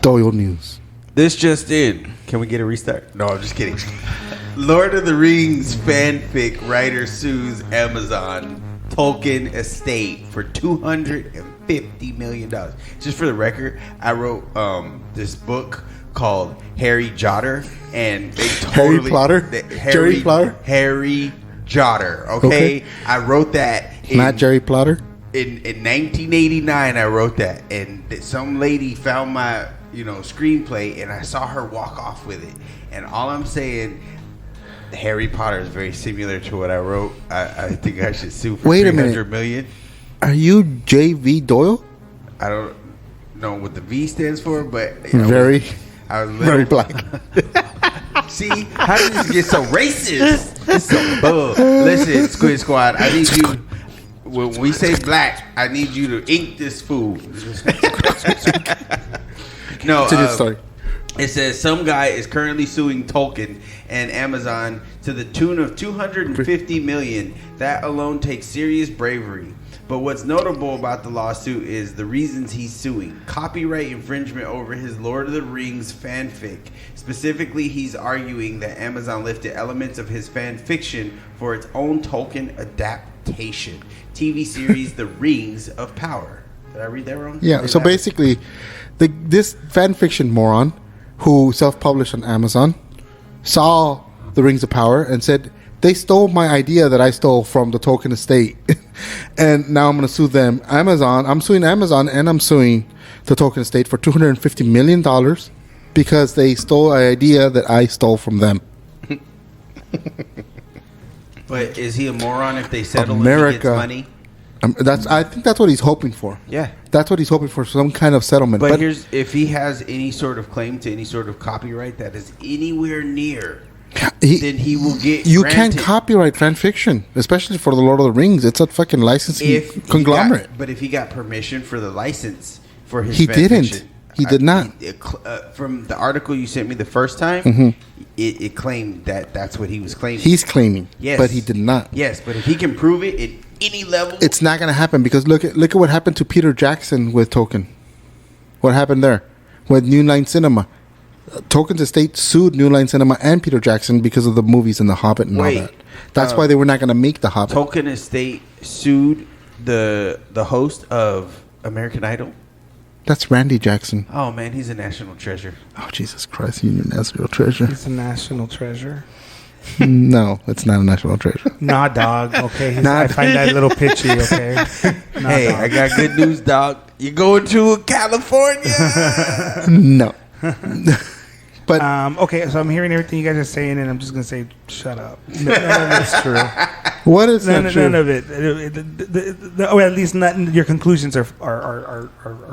Doyle News. This just in. Can we get a restart? No, I'm just kidding. Lord of the Rings fanfic writer sues Amazon Tolkien estate for $250 million. Just for the record, I wrote this book called Harry Jotter, and they totally... Harry Plotter? Jerry Plotter? Harry Jotter, okay? I wrote that... Not Jerry Plotter? In 1989, I wrote that, and some lady found my screenplay, and I saw her walk off with it. And all I'm saying, Harry Potter is very similar to what I wrote. I think I should sue for $300 million. Are you J.V. Doyle? I don't know what the V stands for, but very black. See, how did this get so racist? It's so bull. Listen, Squid Squad, I need you. When we say black, I need you to ink this food. No, it says some guy is currently suing Tolkien and Amazon to the tune of $250 million. That alone takes serious bravery. But what's notable about the lawsuit is the reasons he's suing. Copyright infringement over his Lord of the Rings fanfic. Specifically, he's arguing that Amazon lifted elements of his fan fiction for its own Tolkien adaptation. TV series The Rings of Power. Did I read that wrong? Yeah, so basically, this fan fiction moron who self-published on Amazon saw The Rings of Power and said, they stole my idea that I stole from the Tolkien estate. And now I'm going to sue them. I'm suing Amazon, and I'm suing the Tolkien estate for $250 million because they stole an idea that I stole from them. But is he a moron if they settle and he gets money? I think that's what he's hoping for. Yeah. That's what he's hoping for, some kind of settlement. But here's, if he has any sort of claim to any sort of copyright that is anywhere near, then he will get You granted. can't copyright fan fiction, especially for the Lord of the Rings. It's a fucking licensing conglomerate. But if he got permission for the license for his He fan didn't. fiction, He did not. From the article you sent me the first time, it claimed that's what he was claiming. He's claiming, yes, but he did not. Yes, but if he can prove it at any level, it's not going to happen because look at what happened to Peter Jackson with Tolkien. What happened there with New Line Cinema? Tolkien's estate sued New Line Cinema and Peter Jackson because of the movies and The Hobbit and all that. That's why they were not going to make The Hobbit. Tolkien estate sued the host of American Idol. That's Randy Jackson. Oh, man, he's a national treasure. Oh, Jesus Christ, he's a national treasure. He's a national treasure. No, it's not a national treasure. Nah, dog. Okay, I find that a little pitchy. Okay. Nah, hey, dog. I got good news, dog. You going to California? No. But okay, so I'm hearing everything you guys are saying, and I'm just gonna say, shut up. None of it's true. What is not true? None of it. Or at least not. Your conclusions are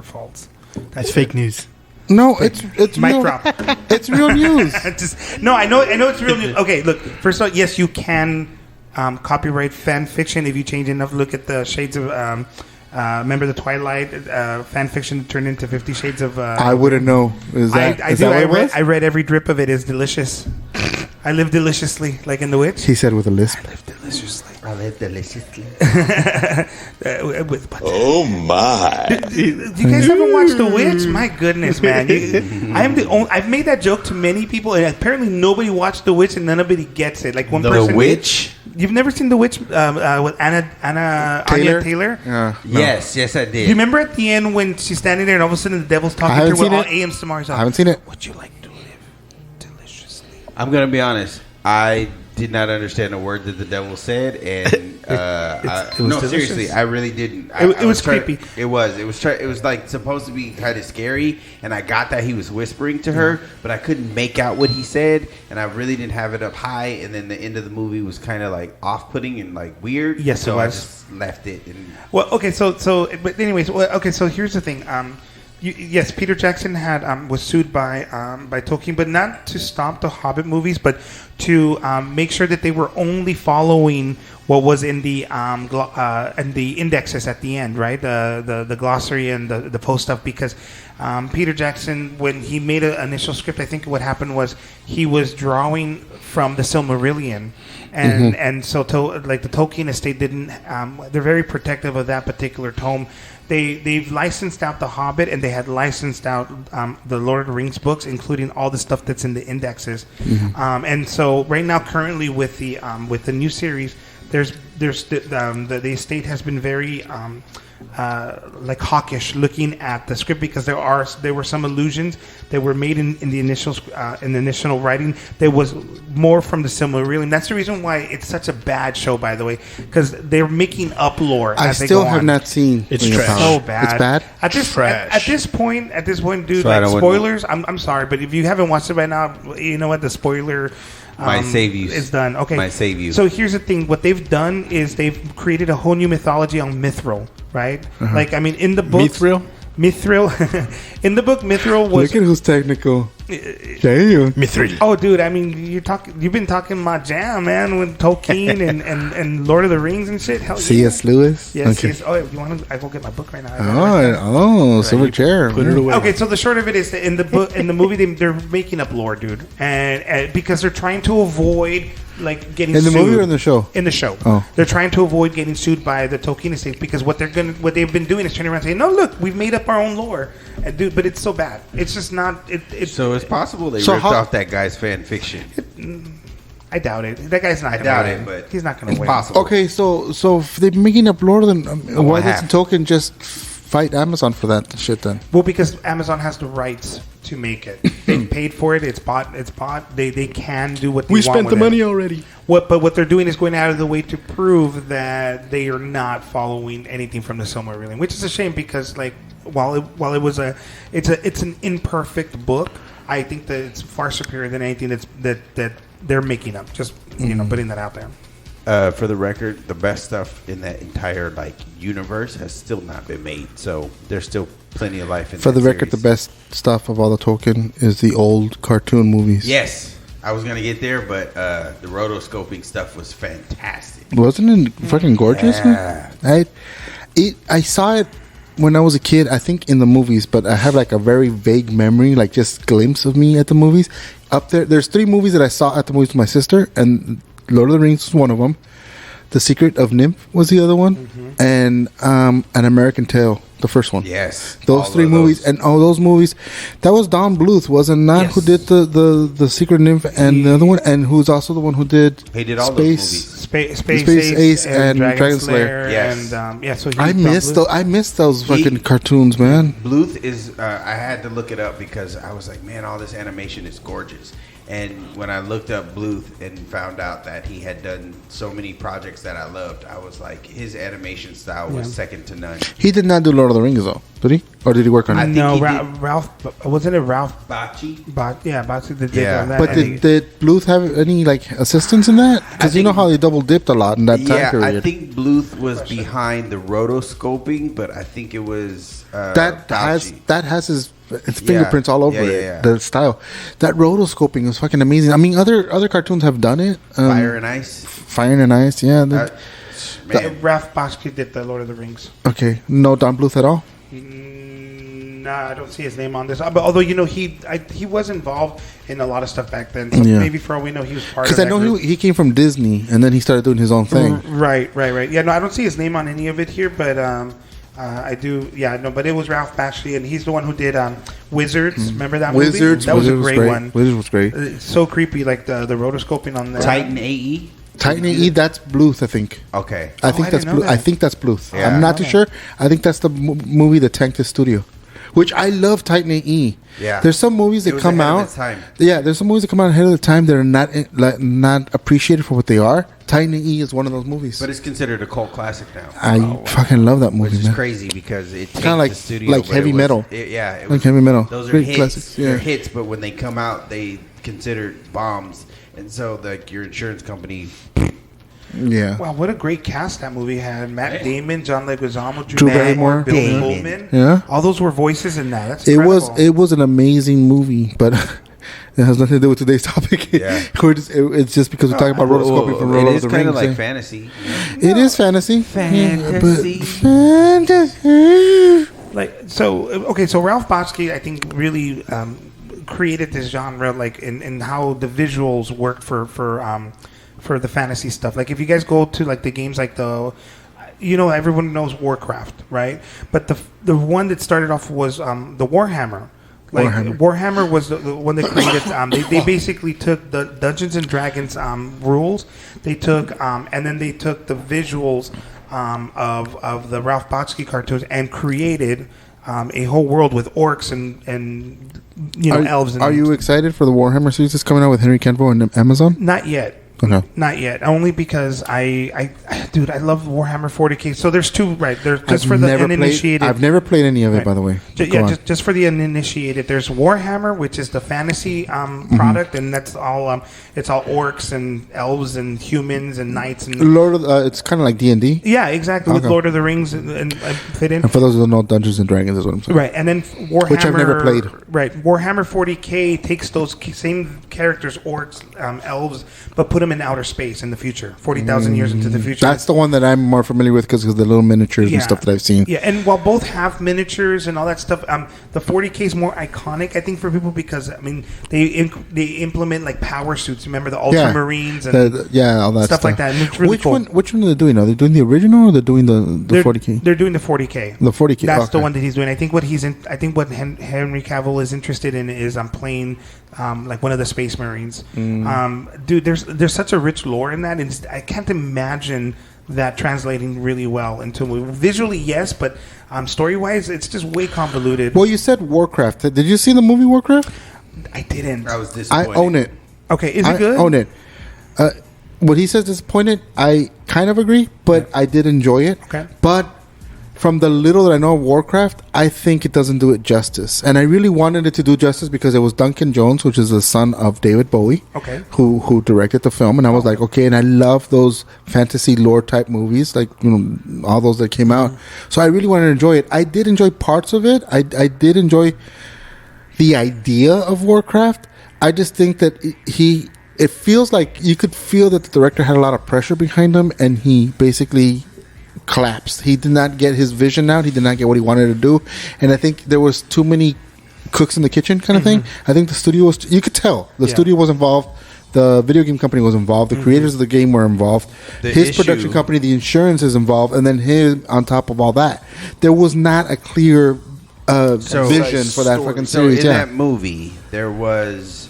false. That's fake news. No, it's mic real. drop. It's real news. I know it's real news. Okay, look. First of all, yes, you can copyright fan fiction if you change enough. Look at the shades of. Remember the Twilight fan fiction turned into 50 Shades of... I wouldn't know. I read every drip of it. It's delicious. I live deliciously, like in The Witch. He said with a lisp. I live deliciously. Oh, my. You guys haven't watched The Witch? My goodness, man. I've made that joke to many people, and apparently nobody watched The Witch, and nobody gets it. Like one person... The Witch? You've never seen The Witch with Anya Taylor? No. Yes, I did. Do you remember at the end when she's standing there and all of a sudden the devil's talking to her with all A.M. Samari's on? I haven't seen it. Would you like to live deliciously? I'm going to be honest. I did not understand a word that the devil said, and no, seriously, I really didn't. It was creepy. It was like supposed to be kind of scary, and I got that he was whispering to her, but I couldn't make out what he said, and I really didn't have it up high. And then the end of the movie was kind of like off-putting and like weird. Yes, so it I was. just left it. And Well, okay, but anyways, okay, so here's the thing. Yes, Peter Jackson was sued by Tolkien, but not to stop the Hobbit movies, but to make sure that they were only following what was in the indexes at the end, right? The glossary and the post stuff, because Peter Jackson, when he made an initial script, I think what happened was he was drawing from the Silmarillion. And so the Tolkien estate didn't. They're very protective of that particular tome, they've licensed out The Hobbit, and they had licensed out the Lord of the Rings books, including all the stuff that's in the indexes. And so right now, currently with the new series, the estate has been very like hawkish looking at the script, because there were some allusions that were made in the initial writing that was more from the Silmarillion. That's the reason why it's such a bad show, by the way, because they're making up lore. I still have not seen. It's trash. So bad. It's bad. At this point, dude. So like spoilers. I'm sorry, but if you haven't watched it by now, you know what? The spoiler. Might save you. It's done. Okay. Might save you. So here's the thing. What they've done is they've created a whole new mythology on Mithril, right? Like, I mean, in the book... Mithril? In the book, Mithril was... Look at who's technical. Damn. Mithril. Oh, dude, I mean, you've been talking my jam, man, with Tolkien and Lord of the Rings and shit. Hell C.S. Lewis? Yes, Okay. yes. Oh, you want to... I go get my book right now. Silver chair. Put it away. Okay, so the short of it is that in the book, in the movie, they're making up lore, dude, and because they're trying to avoid like getting In the sued. movie or in the show? In the show. Oh. They're trying to avoid getting sued by the Tolkien estate, because what they've been doing is turning around and saying, "No, look, we've made up our own lore," and dude, but it's so bad. It's just not. So it's possible they So ripped how- off that guy's fan fiction. I doubt it. That guy's not. I doubt it, but he's not going it's to win. possible. Okay, so if they're making up lore, then why doesn't half. Tolkien just fight Amazon for that shit then? Well, because Amazon has the rights to make it. They paid for it. It's bought. They can do what they want. We spent the with money it. already. But what they're doing is going out of the way to prove that they are not following anything from the Silmarillion, which is a shame, because like while it was it's an imperfect book, I think that it's far superior than anything that they're making up. Just putting that out there. For the record, the best stuff in that entire universe has still not been made. So there's still plenty of life in. For that the record, series. the best stuff of all the Tolkien is the old cartoon movies. Yes, I was gonna get there, but the rotoscoping stuff was fantastic. Wasn't it fucking gorgeous? Yeah. Man? I saw it when I was a kid, I think in the movies, but I have like a very vague memory, like just glimpse of me at the movies. Up there's 3 movies that I saw at the movies with my sister, and Lord of the Rings was one of them. The Secret of Nymph was the other one, and An American Tale, the first one. Yes, Those all 3 of movies, those. and all those movies. That was Don Bluth, wasn't that? Yes. Who did the Secret Nymph and the other one, and who's also the one who did He did all those Space. movies. Space Ace and Dragon Slayer. Yes. And so I missed those fucking cartoons, man. Bluth is. I had to look it up because I was like, man, all this animation is gorgeous. And when I looked up Bluth and found out that he had done so many projects that I loved, I was like, his animation style was second to none. He did not do Lord of the Rings though, did he? Or did he work on it? No, he did. Ralph wasn't it Ralph? Bachi? Bachi did Yeah. that. But did Bluth have any assistance in that? Because you know how they double dipped a lot in that time period. I think Bluth was behind the rotoscoping, but I think it was that Bachi. has his fingerprints all over Yeah, it. yeah. The style, that rotoscoping is fucking amazing. I mean, other cartoons have done it. Fire and Ice. Fire and Ice, yeah. Man, Ralph Bakshi did the Lord of the Rings. Okay, no Don Bluth at all. Nah, I don't see his name on this. But although he was involved in a lot of stuff back then, so Yeah. maybe for all we know, he was part of Because that I know group. he came from Disney and then he started doing his own thing. Right. Yeah, no, I don't see his name on any of it here, but I do. Yeah, no, but it was Ralph Bakshi, and he's the one who did Wizards. Remember that movie? Wizards, That was Wizards a great one. Wizards was great. It's so creepy, like the rotoscoping on that. Titan AE. Titan AE, that's Bluth, I think. Okay. I think I that's didn't know Bluth. I that. think that's Bluth. Yeah. I'm not too Okay. sure. I think that's the movie that tanked his studio. Which I love Titan AE. Yeah. There's some movies It that was come ahead of out. its time. Yeah, there's some movies that come out ahead of the time that are not appreciated for what they are. Titan AE is one of those movies. But it's considered a cult classic now. I fucking love that movie, Which is man. crazy because it takes Kinda like- the studio, like but heavy it was- metal. It Like was, heavy metal. Those are Great hits. classics, yeah. They're hits, but when they come out, they considered bombs, and so your insurance company. Yeah. Wow, what a great cast that movie had. Matt Damon, John Leguizamo, Drew Barrymore. Bill Damon. Pullman. Yeah. All those were voices in that. That's It incredible. was an amazing movie, but it has nothing to do with today's topic. Yeah. It's just because we're talking about rotoscoping from Lord it of is the kind Rings. of like yeah. fantasy. It is fantasy. Fantasy. Yeah, but fantasy. So Ralph Bakshi, I think, really created this genre, like in how the visuals work for the fantasy stuff. Like if you guys go to like the games, like everyone knows Warcraft, right? But the one that started off was the Warhammer. Like Warhammer was the one that created. They basically took the Dungeons and Dragons rules. They took and then they took the visuals of the Ralph Bakshi cartoons and created a whole world with orcs and elves. Are you excited for the Warhammer series that's coming out with Henry Cavill and Amazon? Not yet. Okay. Not yet. Only because I love Warhammer 40K. So there's two, right? There's just for the uninitiated. I've never played any of it, by the way. Just for the uninitiated. There's Warhammer, which is the fantasy product, and that's all. It's all orcs and elves and humans and knights and it's kind of like D&D. Yeah, exactly. With Lord of the Rings and fit in. And for those who don't know, Dungeons and Dragons is what I'm saying. Right, and then Warhammer, which I've never played. Right, Warhammer 40K takes those same characters, orcs, elves, but put them in outer space in the future, 40,000 years into the future. That's the one that I'm more familiar with because of the little miniatures and stuff that I've seen. Yeah, and while both have miniatures and all that stuff, the 40K is more iconic, I think, for people because they implement like power suits. Remember the Ultramarines and all that stuff like that. And it's really cool. Which one are they doing? Are they doing the original or they're doing the 40K? They're doing the 40K. The 40K. That's the one that he's doing. I think what Henry Cavill is interested in is playing like one of the Space Marines. Dude, there's such a rich lore in that, and I can't imagine that translating really well into a movie. Visually, yes, but story-wise, it's just way convoluted. Well, you said Warcraft. Did you see the movie Warcraft? I didn't. I was disappointed. I own it. Okay, is it good? I own it. What he says disappointed, I kind of agree, but I did enjoy it. Okay. But from the little that I know of Warcraft, I think it doesn't do it justice. And I really wanted it to do justice because it was Duncan Jones, which is the son of David Bowie, who directed the film. And I was like, okay, and I love those fantasy lore type movies, like all those that came out. So I really wanted to enjoy it. I did enjoy parts of it. I did enjoy the idea of Warcraft. I just think that it feels like you could feel that the director had a lot of pressure behind him, and he basically collapsed. He did not get his vision out. He did not get what he wanted to do, and I think there was too many cooks in the kitchen kind of thing. I think the studio was. You could tell the studio was involved. The video game company was involved. The creators of the game were involved. His production company, the insurance, is involved, and then his on top of all that, there was not a clear vision for that fucking series. So in that movie, there was.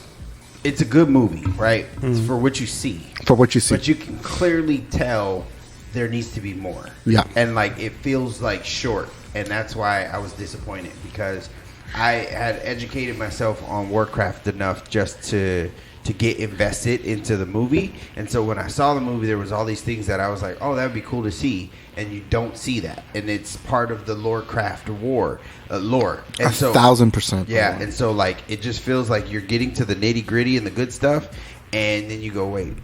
It's a good movie, right? It's for what you see. For what you see, but you can clearly tell there needs to be more. Yeah. And like it feels like short, and that's why I was disappointed because I had educated myself on Warcraft enough just to get invested into the movie. And so when I saw the movie, there was all these things that I was like, oh, that would be cool to see. And you don't see that. And it's part of the Lorecraft lore. And so 1,000%. Yeah. And so like it just feels like you're getting to the nitty gritty and the good stuff. And then you go, wait,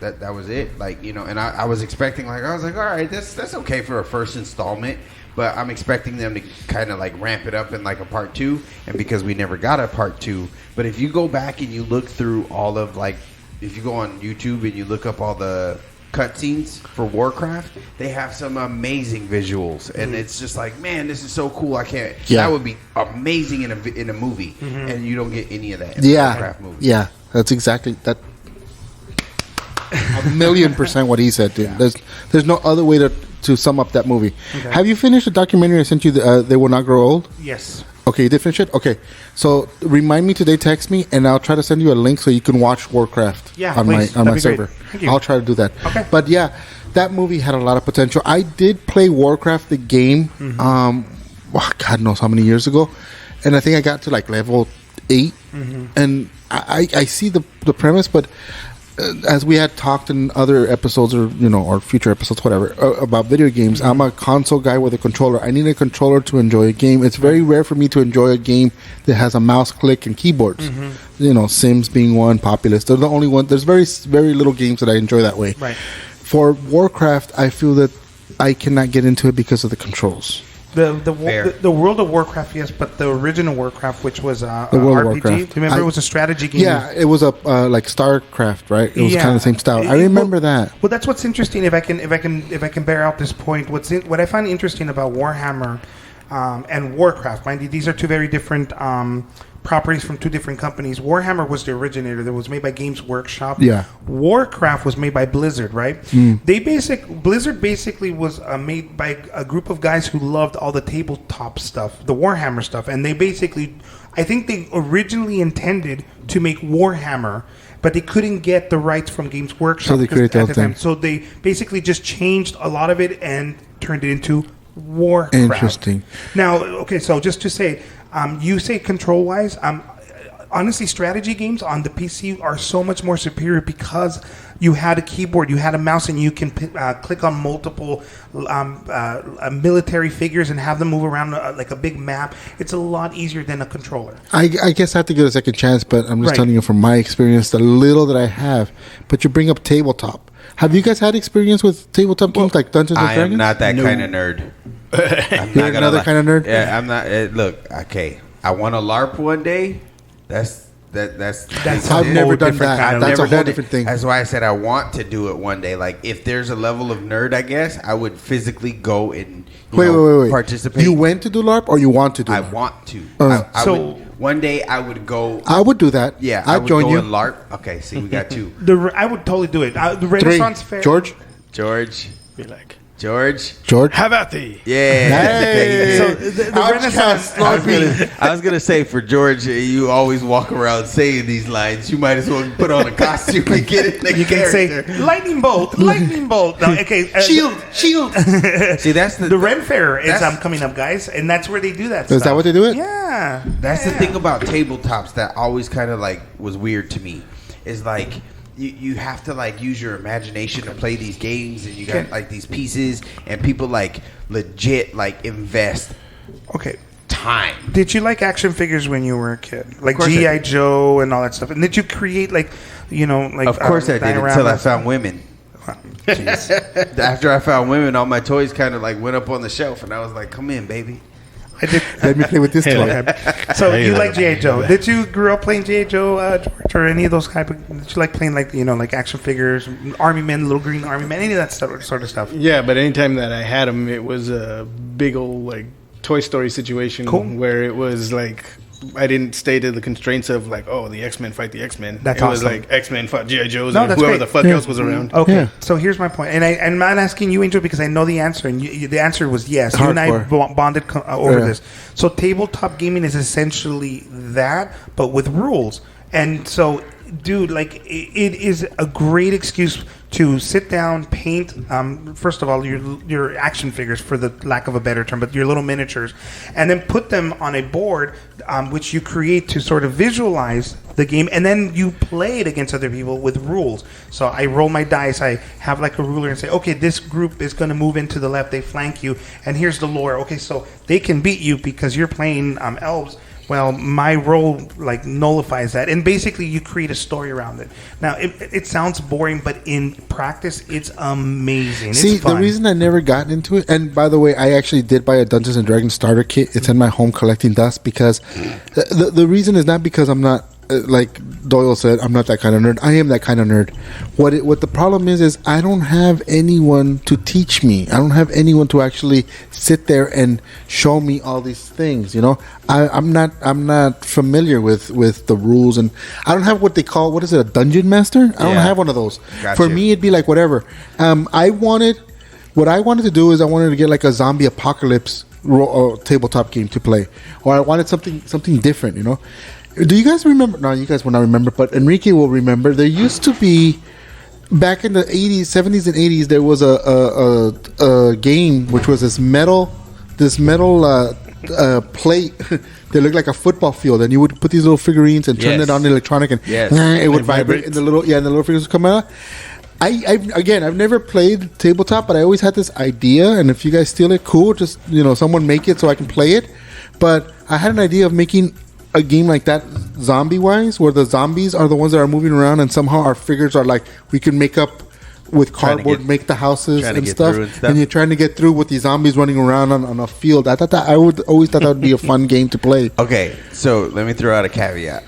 that was it? Like, and I was expecting I was like, all right, that's okay for a first installment. But I'm expecting them to kind of like ramp it up in like a part 2. And because we never got a part 2. But if you go back and you look through all of if you go on YouTube and you look up all the cutscenes for Warcraft, they have some amazing visuals. And it's just like, man, this is so cool. That would be amazing in a movie. And you don't get any of that in the Warcraft movie. Yeah, that's exactly that. 1,000,000% what he said, dude. Yeah. There's no other way to sum up that movie. Okay. Have you finished the documentary I sent you? They Will Not Grow Old. Yes. Okay, you did finish it. Okay, so remind me today. Text me, and I'll try to send you a link so you can watch Warcraft on my server. I'll try to do that. Okay. But yeah, that movie had a lot of potential. I did play Warcraft the game. God knows how many years ago, and I think I got to like level 8, and I see the premise, but. As we had talked in other episodes or future episodes, whatever, about video games, I'm a console guy with a controller. I need a controller to enjoy a game. It's very rare for me to enjoy a game that has a mouse click and keyboards. Sims being one, Populous. They're the only one. There's very, very little games that I enjoy that way. Right. For Warcraft, I feel that I cannot get into it because of the controls. The World of Warcraft, yes, but the original Warcraft, which was a RPG. Do you remember it was a strategy game? Yeah, it was a like StarCraft, right? It was kind of the same style. I remember that. Well, that's what's interesting. If I can bear out this point, what I find interesting about Warhammer and Warcraft, mind you, these are two very different properties from two different companies. Warhammer was the originator. That was made by Games Workshop. Yeah. Warcraft was made by Blizzard, right? Blizzard basically was made by a group of guys who loved all the tabletop stuff, the Warhammer stuff, and they basically, I think they originally intended to make Warhammer, but they couldn't get the rights from Games Workshop. So they created the whole thing. So they basically just changed a lot of it and turned it into Warcraft. Interesting. Now, okay, so just to say, you say control-wise, honestly, strategy games on the PC are so much more superior because you had a keyboard, you had a mouse, and you can click on multiple military figures and have them move around like a big map. It's a lot easier than a controller. I guess I have to give it a second chance, but I'm just telling you from my experience, the little that I have. But you bring up tabletop. Have you guys had experience with tabletop games like Dungeons and Dragons? I am not that kind of nerd. I'm You're another kind of nerd? Yeah, I'm not. Look, okay. I want to LARP one day. That's I've never done that. That's a whole different thing. That's why I said I want to do it one day. Like, if there's a level of nerd, I guess I would physically go and wait. participate. You went to do LARP, or you want to do? I LARP? want to. So one day I would go. I would do that. Yeah, I'd join go you. and LARP. Okay, see, we got two. I would totally do it. The Renaissance Fair. George. Be like, George. have at thee. Yeah. Hey. So the Renaissance. I was gonna say, for George, you always walk around saying these lines. You might as well put on a costume and get it. You can say lightning bolt, lightning bolt. No, okay, Shield. See, that's the Ren Fair is coming up, guys, and that's where they do that. Is that what they do it? Yeah, that's the thing about tabletops that always kind of like was weird to me. Is like you have to like use your imagination to play these games, and you got like these pieces, and people like legit like invest. Okay. Time. Did you like action figures when you were a kid, like G.I. Joe and all that stuff? And did you create like, like? Of course I did, until I found women. After I found women, all my toys kind of like went up on the shelf, and I was like, "Come in, baby." I did. Let me play with this toy. So you like G.I. Joe? Did you grow up playing G.I. Joe, George, or any of those type of? Did you like playing like action figures, Army Men, Little Green Army Men, any of that sort of stuff? Yeah, but anytime that I had them, it was a big old like Toy Story situation where it was like I didn't stay to the constraints of like, oh, the X-Men fight the X-Men. That's awesome. It was like X-Men fought G.I. Joes and whoever the fuck else was around. Okay, so here's my point, and I'm not asking you, Angel, because I know the answer, and the answer was yes. Hardcore. You and I bonded over this. So tabletop gaming is essentially that, but with rules. And so, dude, like it is a great excuse to sit down, paint. First of all, your action figures, for the lack of a better term, but your little miniatures, and then put them on a board, which you create to sort of visualize the game, and then you play it against other people with rules. So I roll my dice. I have like a ruler and say, okay, this group is going to move into the left. They flank you, and here's the lore. Okay, so they can beat you because you're playing elves. Well, my role like nullifies that, and basically you create a story around it. Now, it sounds boring, but in practice, it's amazing. See, it's fun. the reason I never got into it, and by the way, I actually did buy a Dungeons and Dragons starter kit. It's in my home collecting dust because the reason is not because I'm not. Like Doyle said, I'm not that kind of nerd. I am that kind of nerd. What the problem is I don't have anyone to teach me. I don't have anyone to actually sit there and show me all these things. I'm not familiar with the rules, and I don't have what they call, what is it, a dungeon master? I don't have one of those. For me, it'd be like whatever. What I wanted to do is I wanted to get like a zombie apocalypse tabletop game to play, or I wanted something different. Do you guys remember? No, you guys will not remember, but Enrique will remember. There used to be, back in the 80s, 70s, and 80s, there was a game which was this metal plate that looked like a football field, and you would put these little figurines and turn it on electronic, and it would vibrate, and the little figures would come out. I've never played tabletop, but I always had this idea, and if you guys steal it, cool. Just someone make it so I can play it. But I had an idea of making a game like that, zombie wise, where the zombies are the ones that are moving around, and somehow our figures are like, we can make up with cardboard, make the houses and stuff, and you're trying to get through with these zombies running around on a field. I always thought that would be a fun game to play. Okay, so let me throw out a caveat.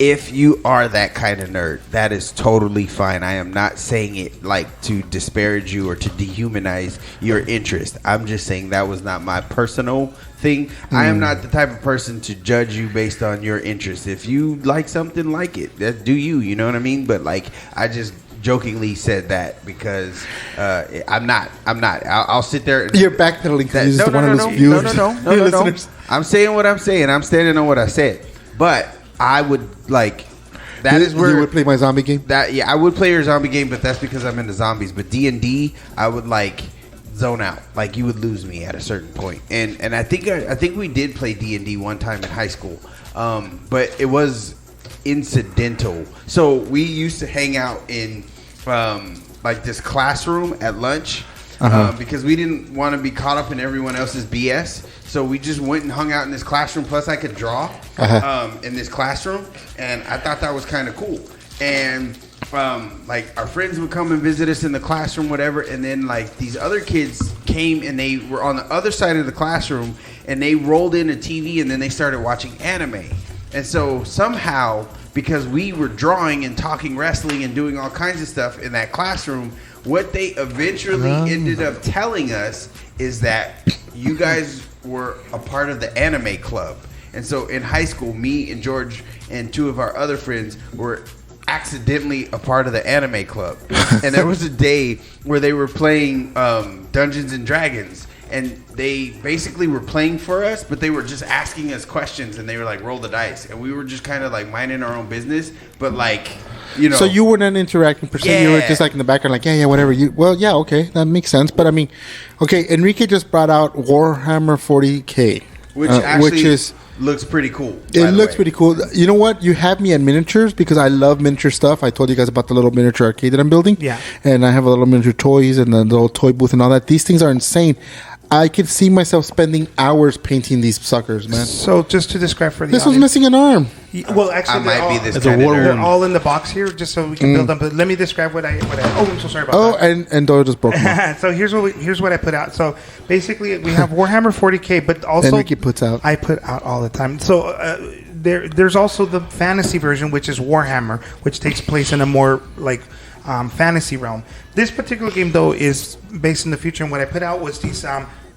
if you are that kind of nerd, that is totally fine. I am not saying it like to disparage you or to dehumanize your interest. I'm just saying that was not my personal thing. I am not the type of person to judge you based on your interest. If you like something, like it. That do you. You know what I mean? But like, I just jokingly said that because I'm not. I'll sit there. You're backpedaling because you just want to lose viewers. No. I'm saying what I'm saying. I'm standing on what I said. But I would like. That is where you would play my zombie game. I would play your zombie game, but that's because I'm into zombies. But D&D, I would like zone out. Like you would lose me at a certain point. And I think we did play D&D one time in high school, but it was incidental. So we used to hang out in like this classroom at lunch because we didn't want to be caught up in everyone else's BS. So we just went and hung out in this classroom. Plus, I could draw in this classroom, and I thought that was kind of cool. And like our friends would come and visit us in the classroom, whatever. And then like these other kids came and they were on the other side of the classroom, and they rolled in a TV, and then they started watching anime. And so somehow, because we were drawing and talking wrestling and doing all kinds of stuff in that classroom, what they eventually ended up telling us is that you guys were a part of the anime club. And so in high school, me and George and two of our other friends were accidentally a part of the anime club. And there was a day where they were playing Dungeons and Dragons, and they basically were playing for us, but they were just asking us questions, and they were like, roll the dice. And we were just kind of like minding our own business, but like, you know. So you were not interacting per se. You were just like in the background, like, yeah, whatever. Okay, that makes sense. But I mean, okay, Enrique just brought out Warhammer 40K. Which actually looks pretty cool. It looks pretty cool. You know what? You have me at miniatures because I love miniature stuff. I told you guys about the little miniature arcade that I'm building. Yeah. And I have a little miniature toys and the little toy booth and all that. These things are insane. I could see myself spending hours painting these suckers, man. So just to describe for the this one's missing an arm. Well, actually, they're all in the box here, just so we can build them. But let me describe what I. Oh, I'm so sorry about that. And Doyle just broke them. So here's what I put out. So basically, we have Warhammer 40K, but also Enrique puts out. I put out all the time. So there's also the fantasy version, which is Warhammer, which takes place in a more like fantasy realm. This particular game, though, is based in the future, and what I put out was these.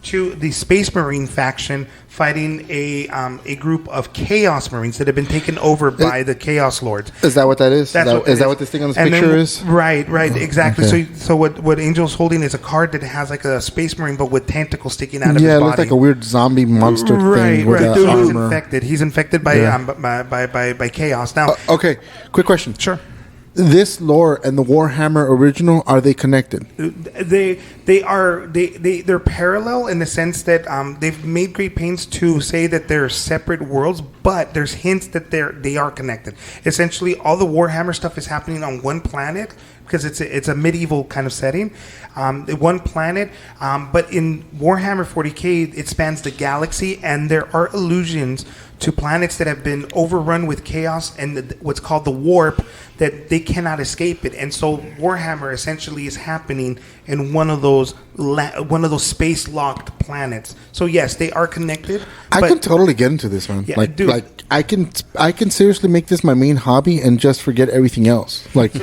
The Space Marine faction fighting a group of Chaos Marines that have been taken over by the Chaos Lords. Is that what that is? Is that what this thing on this picture is? Right, exactly. Okay. So what Angel's holding is a card that has like a Space Marine, but with tentacles sticking out of his body. Yeah, it looks like a weird zombie monster thing. Right. Dude, he's infected. He's infected by Chaos. Now, okay, quick question. Sure. This lore and the Warhammer original, are they connected? They're parallel in the sense that they've made great pains to say that they're separate worlds, but there's hints that they are connected. Essentially, all the Warhammer stuff is happening on one planet because it's a medieval kind of setting. One planet, but in Warhammer 40K, it spans the galaxy, and there are allusions to planets that have been overrun with chaos and what's called the warp, that they cannot escape it. And so Warhammer essentially is happening in one of those space locked planets. So yes, they are connected. I can totally get into this one. Yeah, dude. Like I can seriously make this my main hobby and just forget everything else. Like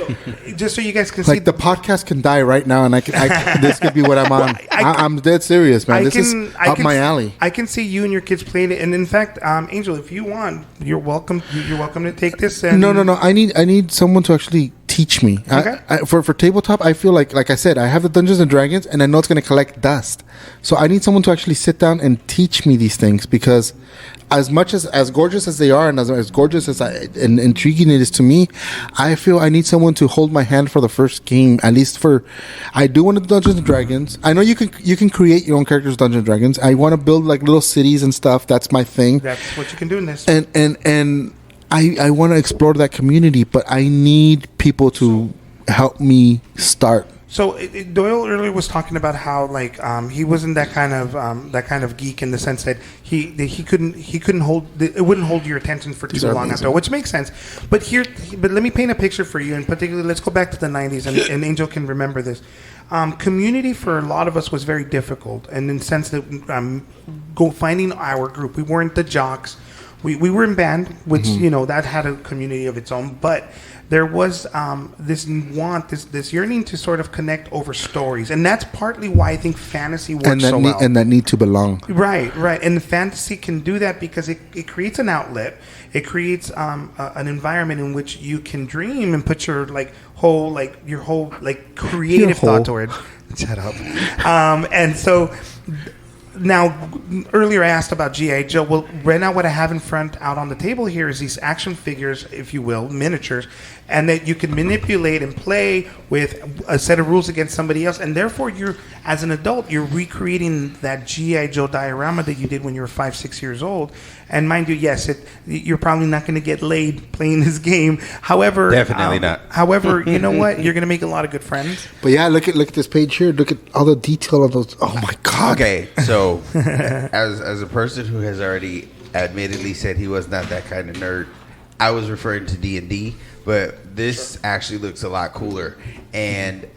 just so you guys can see, like the podcast can die right now, and this could be what I'm on. I'm dead serious, man. This is up my alley. I can see you and your kids playing it, and in fact, Angel, if you want, you're welcome. You're welcome to take this. And no. I need someone to actually teach me. Okay. For tabletop, I feel like I said, I have the Dungeons and Dragons, and I know it's going to collect dust. So I need someone to actually sit down and teach me these things, because as much as gorgeous as they are, and as gorgeous as and intriguing it is to me, I feel I need someone to hold my hand for the first game. At least I do want to do Dungeons and Dragons. I know you can create your own characters, Dungeons and Dragons. I want to build like little cities and stuff. That's my thing. That's what you can do in this. And I want to explore that community, but I need people to help me start. So Doyle earlier was talking about how like he wasn't that kind of geek in the sense that he couldn't hold it wouldn't hold your attention for too long after, which makes sense. But let me paint a picture for you, and particularly let's go back to the 90s, and Angel can remember this. Community for a lot of us was very difficult, and in the sense that finding our group, we weren't the jocks. we were in band, which that had a community of its own, but there was this yearning to sort of connect over stories, and that's partly why I think fantasy works so well. And that need to belong. Right. And fantasy can do that because it creates an outlet. It creates an environment in which you can dream and put your whole creative thought toward. Shut up. And so. Now, earlier I asked about G.I. Joe. Well, right now what I have in front out on the table here is these action figures, if you will, miniatures, and that you can manipulate and play with a set of rules against somebody else. And therefore, you're, as an adult, you're recreating that G.I. Joe diorama that you did when you were 5, 6 years old. And mind you, yes, you're probably not going to get laid playing this game. However, definitely not. However, you know what? You're going to make a lot of good friends. But yeah, look at this page here. Look at all the detail of those. Oh my God. Okay, so as a person who has already admittedly said he was not that kind of nerd, I was referring to D&D, but this actually looks a lot cooler. And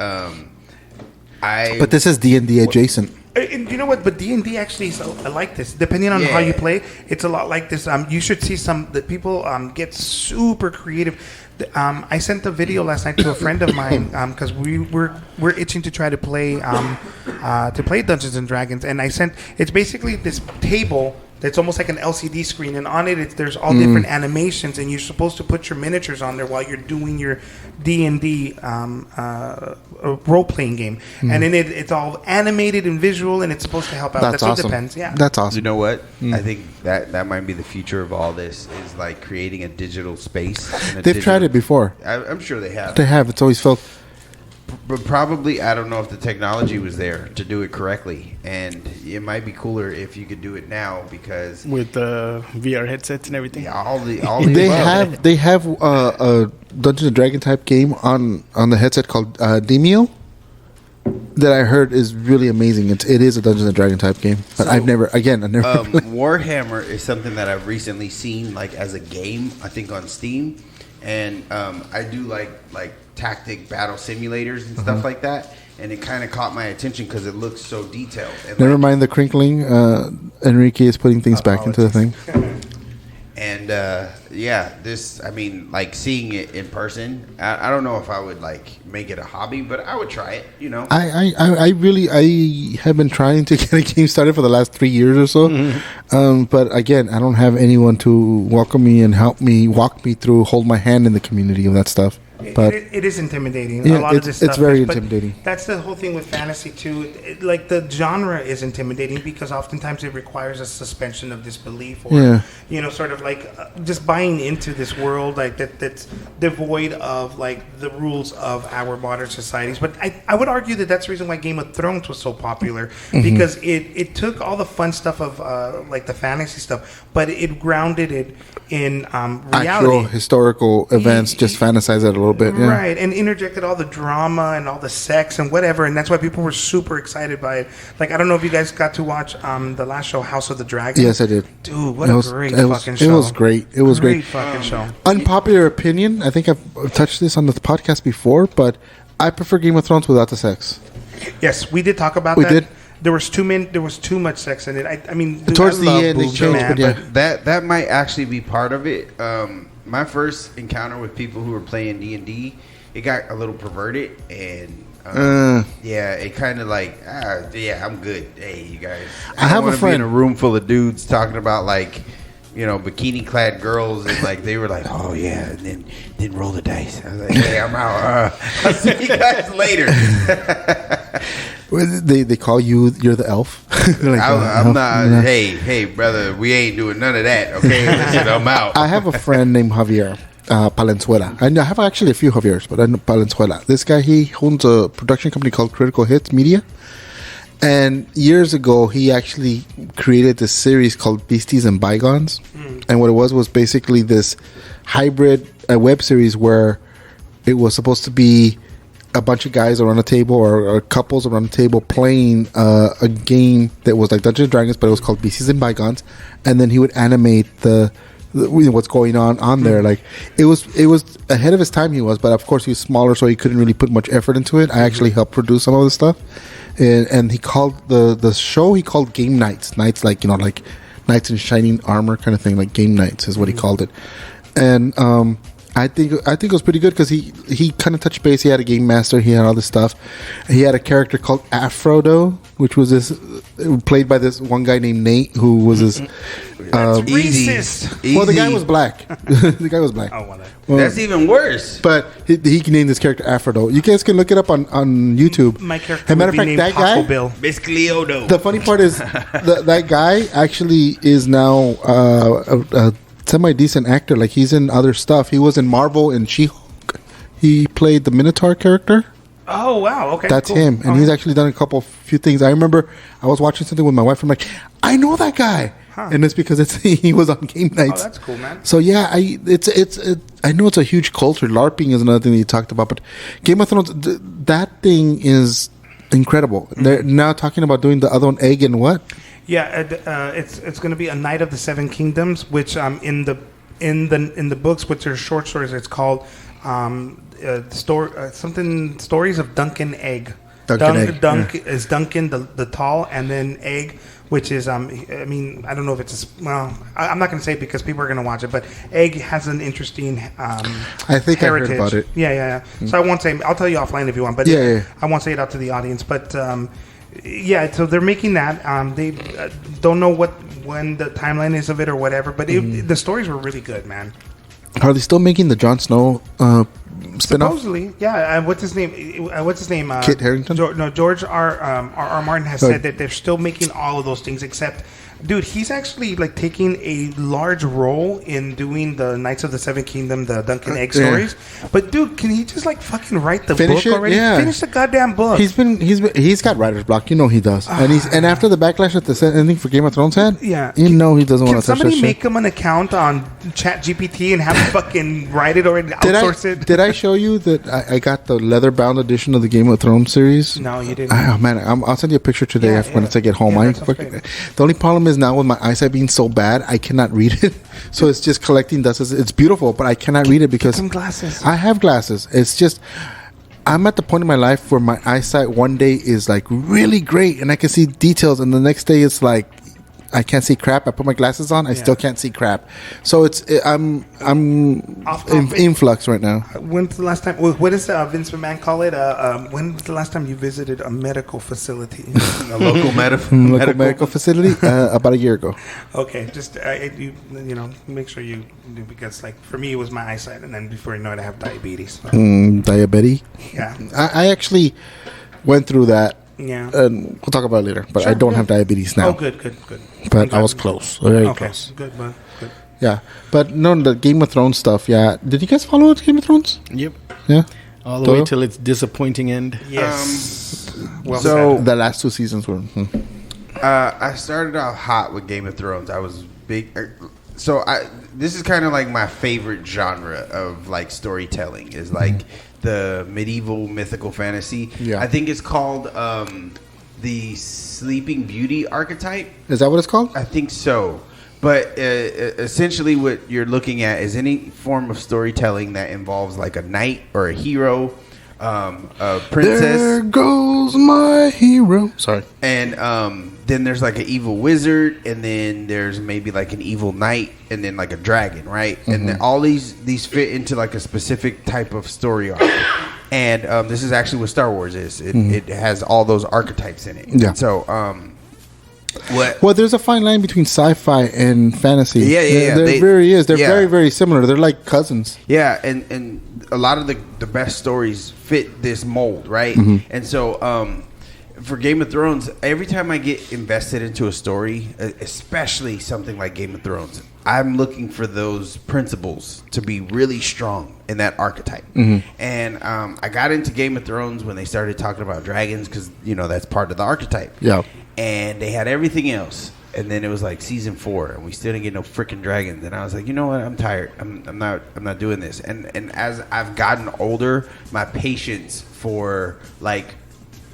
But this is D&D adjacent. And you know what? But D&D actually, I like this. Depending on how you play, it's a lot like this. You should see the people get super creative. I sent a video last night to a friend of mine because we're itching to try to play Dungeons and Dragons, and it's basically this table that's almost like an LCD screen, and on it there's all different animations, and you're supposed to put your miniatures on there while you're doing your D&D role-playing game. And then it's all animated and visual, and it's supposed to help out. That's awesome. What depends. Yeah, that's awesome. You know what? I think that might be the future of all this, is like creating a digital space. They've tried it before. I'm sure they have. They have. It's always felt. But probably, I don't know if the technology was there to do it correctly, and it might be cooler if you could do it now, because with the VR headsets and everything. Yeah, all the they have a Dungeons and Dragon type game on the headset called Demio that I heard is really amazing. It is a Dungeons and Dragon type game, but I've never. Warhammer is something that I've recently seen as a game, I think on Steam, and I do like tactic battle simulators and stuff like that, and it kind of caught my attention because it looks so detailed. And never mind the crinkling. Enrique is putting things back into the thing. And seeing it in person, I don't know if I would make it a hobby, but I would try it. I have been trying to get a game started for the last 3 years or so, but again, I don't have anyone to welcome me and walk me through, hold my hand in the community of that stuff. But it is intimidating. Yeah, a lot of this stuff it's very intimidating. That's the whole thing with fantasy too. The genre is intimidating because oftentimes it requires a suspension of disbelief, or sort of just buying into this world that's devoid of the rules of our modern societies. But I would argue that that's the reason why Game of Thrones was so popular, because it took all the fun stuff of the fantasy stuff, but it grounded it in reality. Actual historical events, just fantasize it a little bit. Yeah. Right, and interjected all the drama and all the sex and whatever, and that's why people were super excited by it. I don't know if you guys got to watch the last show, House of the Dragon. Yes, I did. Dude, what a great fucking show. It was great. It was great. Fucking show. Unpopular opinion, I think I've touched this on the podcast before, but I prefer Game of Thrones without the sex. Yes, we did talk about that. We did. There was too much sex in it. I mean, towards the end, they changed, but that might actually be part of it. My first encounter with people who were playing D&D, it got a little perverted, and it kind of I'm good. Hey, you guys, I have a friend in a room full of dudes talking about bikini clad girls, and they were like, oh yeah, and then roll the dice. I was like, hey, I'm out. I'll see you guys later. They call you're the elf. I'm not. No. Hey, brother, we ain't doing none of that. Okay, listen, I'm out. I have a friend named Javier Palenzuela. I have actually a few Javiers, but I know Palenzuela. This guy, he owns a production company called Critical Hits Media. And years ago, he actually created this series called Beasties and Bygones. And what it was basically this hybrid web series where it was supposed to be a bunch of guys around a table or couples around a table playing a game that was like Dungeons & Dragons, but it was called Beasties and Bygones. And then he would animate what's going on there. It was ahead of his time, he was, but of course he was smaller, so he couldn't really put much effort into it. I actually helped produce some of the stuff. And he called the show, he called Game Nights. Nights knights in shining armor kind of thing, like game knights is what he called it. And I think it was pretty good because he kind of touched base. He had a game master. He had all this stuff. He had a character called Aphrodo, which was played by this one guy named Nate, who was this. Racist. Well, the guy was black. The guy was black. Oh, well, that's even worse. But he named this character Aphrodo. You guys can look it up on YouTube. My character. As a matter of fact, that guy. Bill. Miss Cleodo. The funny part is that guy actually is now a semi-decent actor. Like, he's in other stuff. He was in Marvel and She-Hulk. He played the Minotaur character. Oh, wow. Okay. That's cool. him. And he's actually done a few things. I remember I was watching something with my wife. I'm like, I know that guy. Huh. And it's because he was on game nights. Oh, that's cool, man. So yeah, I know it's a huge culture. LARPing is another thing that you talked about, but Game of Thrones, that thing is incredible. Mm-hmm. They're now talking about doing the other one, Egg and what? Yeah, it's going to be a Knight of the Seven Kingdoms, which in the books, which are short stories, it's called Stories of Duncan Egg. Dunk is Duncan the tall, and then Egg, which is I don't know if it's I'm not going to say it because people are going to watch it, but Egg has an interesting I think heritage. I heard about it. Yeah. Mm-hmm. So I won't say. I'll tell you offline if you want, but I won't say it out to the audience. But so they're making that. They don't know when the timeline is of it or whatever, but the stories were really good, man. Are they still making the Jon Snow spin-off? Supposedly, yeah. What's his name? Kit Harington? George R. Martin has said that they're still making all of those things, except, dude, he's actually like taking a large role in doing the Knights of the Seven Kingdom, the Duncan Egg stories. But dude, can he just like fucking write the book already? Yeah. Finish the goddamn book. He's got writer's block. You know he does. And after the backlash that the ending for Game of Thrones had, he doesn't want to touch that shit. Can somebody make him an account on ChatGPT and have him fucking write it already? Outsource it. Did I show you that I got the leather-bound edition of the Game of Thrones series? No, you didn't. Oh man, I'll send you a picture today once I get home. The only problem is now with my eyesight being so bad, I cannot read it. So it's just collecting dust. It's beautiful, but I cannot read it because some glasses. I have glasses. It's just I'm at the point in my life where my eyesight one day is like really great and I can see details, and the next day it's like I can't see crap. I put my glasses on, I still can't see crap. So I'm in flux right now. When's the last time? What does Vince McMahon call it? When was the last time you visited a medical facility? A local medical facility? About a year ago. Okay, just make sure you do, because like for me it was my eyesight, and then before you know it, I have diabetes. So. Diabetes? Yeah. I actually went through that. Yeah. And we'll talk about it later. But I don't have diabetes now. Oh, good. But I was close. Very close. Good, man. Good. Yeah. But no, the Game of Thrones stuff, Did you guys follow Game of Thrones? Yep. Yeah. All the way till its disappointing end. Yes. So the last 2 seasons were... I started off hot with Game of Thrones. I was big... this is kind of like my favorite genre of like storytelling is like the medieval mythical fantasy. Yeah. I think it's called the Sleeping Beauty archetype. Is that what it's called? I think so. But essentially what you're looking at is any form of storytelling that involves like a knight or a hero, a princess. There goes my hero. Sorry. And then there's like an evil wizard, and then there's maybe like an evil knight, and then like a dragon, right? Mm-hmm. And then all these fit into like a specific type of story arc. And this is actually what Star Wars is. It has all those archetypes in it. Yeah. And so well, there's a fine line between sci-fi and fantasy. Yeah. There really is. They're very, very similar. They're like cousins. Yeah, and a lot of the best stories fit this mold, right? Mm-hmm. And so for Game of Thrones, every time I get invested into a story, especially something like Game of Thrones, I'm looking for those principles to be really strong in that archetype. Mm-hmm. And I got into Game of Thrones when they started talking about dragons because, that's part of the archetype. Yeah. And they had everything else. And then it was like season 4, and we still didn't get no freaking dragons. And I was like, you know what? I'm tired. I'm not doing this. And as I've gotten older, my patience for like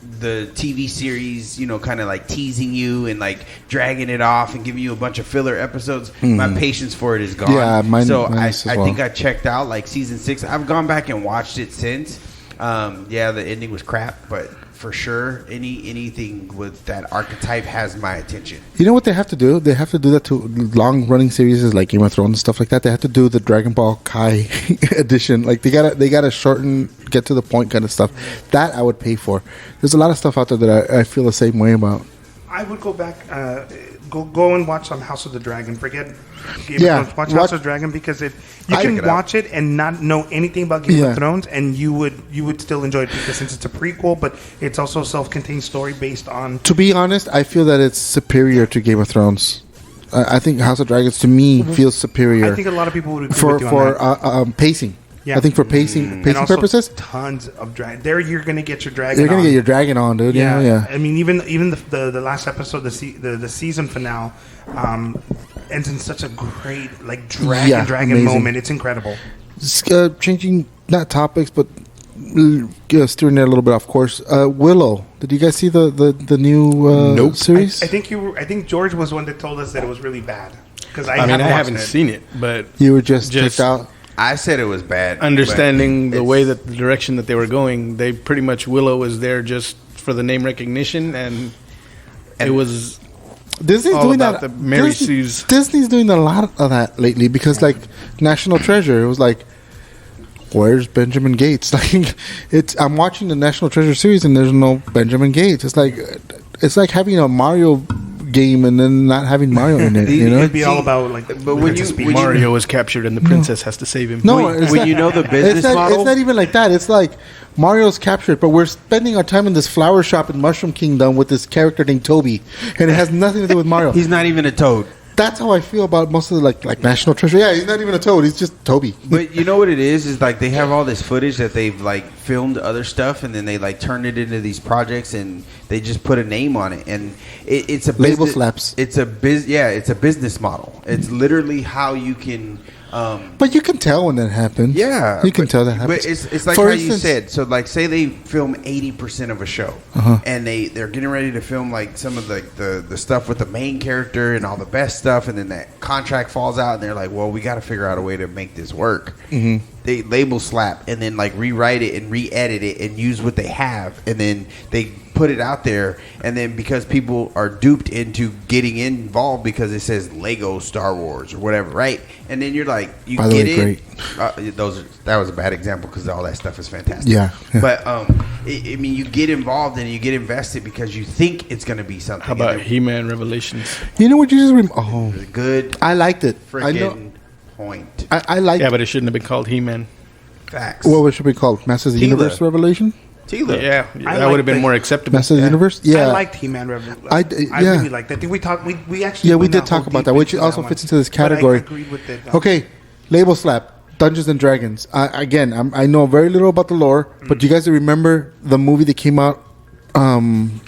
the TV series, kind of like teasing you and like dragging it off and giving you a bunch of filler episodes, my patience for it is gone. Yeah, mine I think I checked out like season 6. I've gone back and watched it since. The ending was crap, but for sure. Anything with that archetype has my attention. You know what they have to do? They have to do that to long-running series like Game of Thrones and stuff like that. They have to do the Dragon Ball Kai edition. Like they gotta shorten, get to the point kind of stuff. That I would pay for. There's a lot of stuff out there that I feel the same way about. I would go back, go and watch House of the Dragon. Forget Game of Thrones. Watch House of the Dragon because you can watch it and not know anything about Game of Thrones, and you would still enjoy it because since it's a prequel, but it's also a self-contained story based on. To be honest, I feel that it's superior to Game of Thrones. I think House of Dragons to me feels superior. I think a lot of people would agree with you on that. Pacing. Yeah. I think for pacing purposes, tons of dragon. There, you're gonna get your dragon. You're gonna get your dragon on, dude. Yeah. I mean, even the last episode, the season finale, ends in such a great dragon amazing moment. It's incredible. Changing not topics, but steering there a little bit off course. Willow. Did you guys see the new series? I think George was one that told us that it was really bad because I haven't seen it, but you were just checked out. I said it was bad. Understanding the way that the direction that they were going, they pretty much Willow was there just for the name recognition, and it was Disney's all doing about that. the Mary Sue's. Disney's doing a lot of that lately because like National Treasure, it was like, where's Benjamin Gates? Like I'm watching the National Treasure series and there's no Benjamin Gates. It's like having a Mario game and then not having Mario in it. It'd be all about but when Mario is captured and the princess has to save him. No, when you know the business model, it's not even like that. It's like Mario's captured, but we're spending our time in this flower shop in Mushroom Kingdom with this character named Toby, and it has nothing to do with Mario. He's not even a toad. That's how I feel about most of the like National Treasure. Yeah, he's not even a toad. He's just Toby. But you know what it is like they have all this footage that they've like filmed other stuff, and then they like turn it into these projects, and they just put a name on it, and it's a label business, slaps. It's a business model. It's literally how you can. But you can tell when that happens. Yeah, you can tell that happens. But it's like how you said. So, like, say they film 80% of a show, and they're getting ready to film like some of the stuff with the main character and all the best stuff, and then that contract falls out, and they're like, "Well, we got to figure out a way to make this work." Mm-hmm. They label slap and then like rewrite it and re-edit it and use what they have, and then they put it out there, and then because people are duped into getting involved because it says Lego Star Wars or whatever, right? And then you're like, you By get the way, it. That was a bad example because all that stuff is fantastic. Yeah. But I mean, you get involved and you get invested because you think it's going to be something. How about He-Man Revelations? You know what you just good. I liked it. Freaking point. I liked. Yeah, but it shouldn't have been called He-Man. Facts. What should be called? Masters of the Universe Revelation? Tila. Yeah, that would have been more acceptable. Masters of the Universe? Yeah. I liked He-Man Revelation. I really liked that. I think we actually we did talk about that, which also fits into this category. I agreed with it. Okay, label slap. Dungeons and Dragons. I know very little about the lore, but do you guys remember the movie that came out?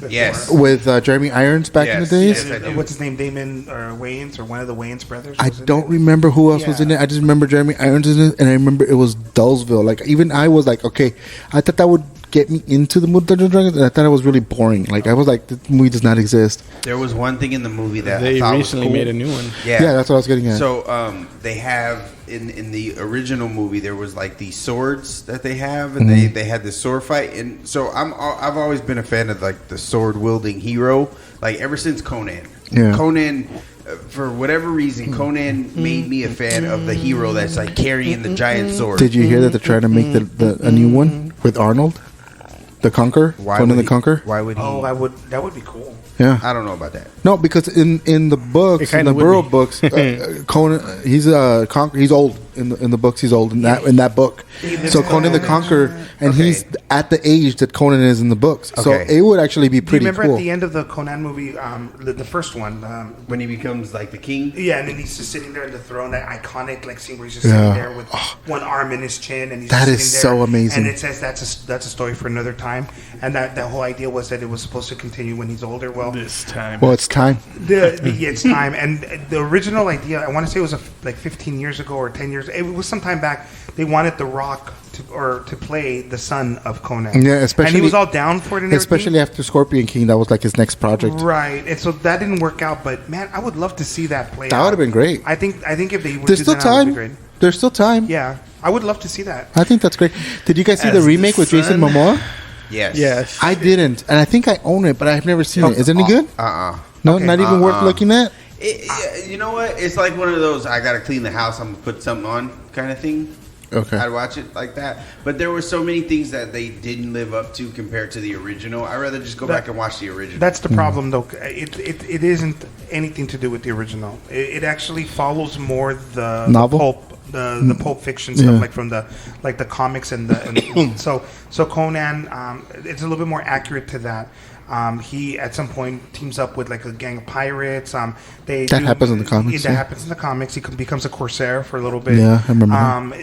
Yes. With Jeremy Irons back in the days. Yes, what's his name? Damon or Wayans or one of the Wayans brothers? I don't remember who else was in it. I just remember Jeremy Irons in it, and I remember it was Dullsville. Like even I was like, okay, I thought that would get me into the Dungeons and Dragons, and I thought it was really boring. Like I was like, this movie does not exist. There was one thing in the movie that they I thought recently was cool. made a new one. Yeah, that's what I was getting at. So they have in the original movie there was like these swords that they have, and they had this sword fight, and so I've always been a fan of like the sword wielding hero, like ever since Conan. Yeah. Conan. For whatever reason, Conan made me a fan of the hero that's like carrying the giant sword. Did you hear that they're trying to make a new one with Arnold, the Conqueror? Conan the Conqueror? Why would he? Oh, that would be cool. Yeah, I don't know about that. No, because in the books, in the Burrow books, Conan he's old in the books. He's old in that book. So Conan the Conqueror, and he's at the age that Conan is in the books. So it would actually be pretty cool. Do you remember at the end of the Conan movie, the first one, when he becomes like the king? Yeah, and then he's just sitting there in the throne. That iconic like scene where he's just sitting there with one arm in his chin, and he's that just is sitting there, so amazing. And it says that's a story for another time. And that whole idea was that it was supposed to continue when he's older. Well, this time. Well, it's time. It's time. And the original idea, I want to say it was like 15 years ago or 10 years. It was some time back. They wanted The Rock to play the son of Conan. Yeah, especially. And he was all down for it and especially after Scorpion King. That was like his next project. Right. And so that didn't work out. But, man, I would love to see that play That out. would have been great. I think if they would There's still time. There's still time. Yeah. I would love to see that. I think that's great. Did you guys see the remake with Jason Momoa? Yes. I didn't, and I think I own it, but I've never seen it. Is it any good? No, Okay. not even worth looking at. You know what? It's like one of those I gotta clean the house, I'm gonna put something on kind of thing. Okay. I'd watch it like that. But there were so many things that they didn't live up to compared to the original. I'd rather just go back and watch the original. That's the problem, though. It isn't anything to do with the original. It actually follows more the Novel? the pulp fiction stuff, like from the comics and so Conan. It's a little bit more accurate to that. He at some point teams up with like a gang of pirates. Happens in the comics. That happens in the comics. He becomes a corsair for a little bit. Yeah, I remember.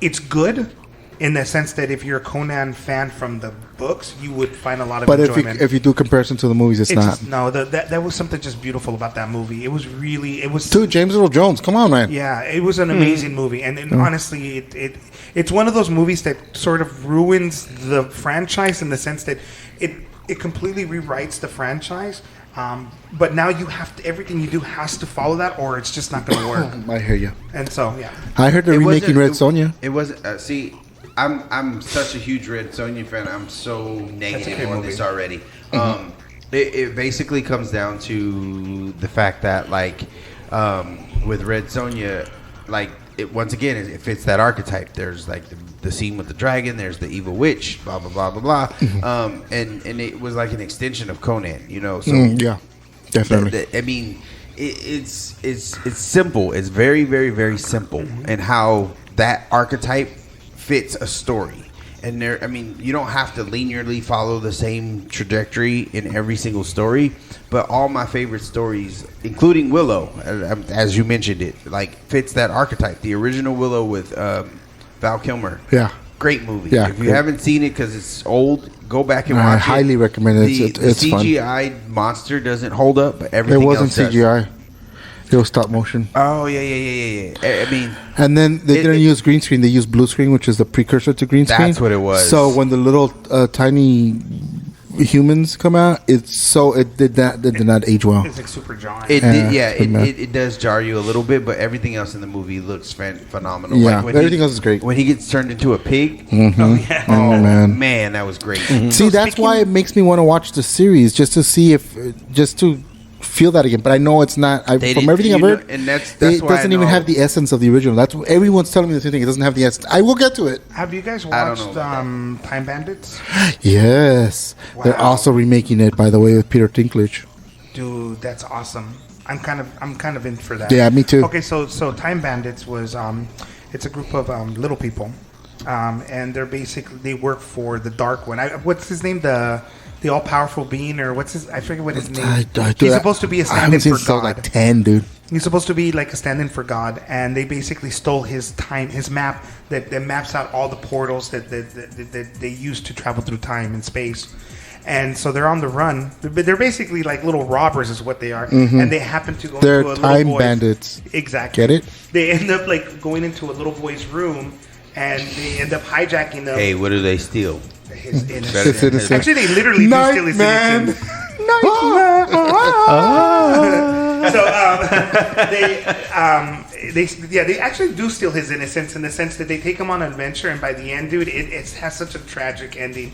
It's good in the sense that if you're a Conan fan from the books, you would find a lot of but enjoyment. if you do comparison to the movies, it's not. That was something just beautiful about that movie. It was Dude, James Earl Jones, come on, man. Yeah, it was an amazing movie, and honestly, it's one of those movies that sort of ruins the franchise in the sense that it completely rewrites the franchise. But now you have to, everything you do has to follow that, or it's just not going to work. I hear you. And so, yeah, I heard they're remaking Red Sonja. It wasn't. See, I'm such a huge Red Sonja fan. I'm so negative on this already. It basically comes down to the fact that with Red Sonja, once again, it fits that archetype. There's like the scene with the dragon. There's the evil witch. Blah blah blah blah blah. And it was like an extension of Conan. So yeah, definitely. I mean, it's simple. It's very very very simple, and how that archetype fits a story. And you don't have to linearly follow the same trajectory in every single story. But all my favorite stories, including Willow, as you mentioned it, fits that archetype. The original Willow with Val Kilmer. Yeah. Great movie. Yeah, if you haven't seen it because it's old, go back and watch it. I highly recommend it. It's the fun. CGI monster doesn't hold up, but everything It wasn't else CGI. It was stop motion. Oh, yeah. I mean... And then they didn't use green screen. They used blue screen, which is the precursor to green screen. That's what it was. So when the little tiny humans come out, it did not age well. it's like super jarring. It does jar you a little bit, but everything else in the movie looks phenomenal. Yeah, everything else is great. When he gets turned into a pig, man, that was great. See, that's why it makes me want to watch the series, just to see just to feel that again. But I know it's not. From everything I've heard, and that's it why doesn't even have the essence of the original. That's what everyone's telling me the same thing. It doesn't have the essence. I will get to it. Have you guys watched Time Bandits? Yes, Wow. They're also remaking it, by the way, with Peter Dinklage. Dude, that's awesome. I'm kind of in for that. Yeah, me too. Okay, so Time Bandits was it's a group of little people, and they work for the Dark One. What's his name? The all-powerful being, or what's his? I forget what his name. He's supposed to be a stand-in for God. Like 10, dude. He's supposed to be like a stand-in for God, and they basically stole his map that maps out all the portals that they use to travel through time and space. And so they're on the run. They're basically like little robbers, is what they are. And they happen to go into a little time boy's... bandits. Exactly. Get it? They end up going into a little boy's room, and they end up hijacking them. Hey, what do they steal? His innocence. Innocence. Actually, they literally do steal his innocence. They actually do steal his innocence in the sense that they take him on an adventure, and by the end, dude, it has such a tragic ending.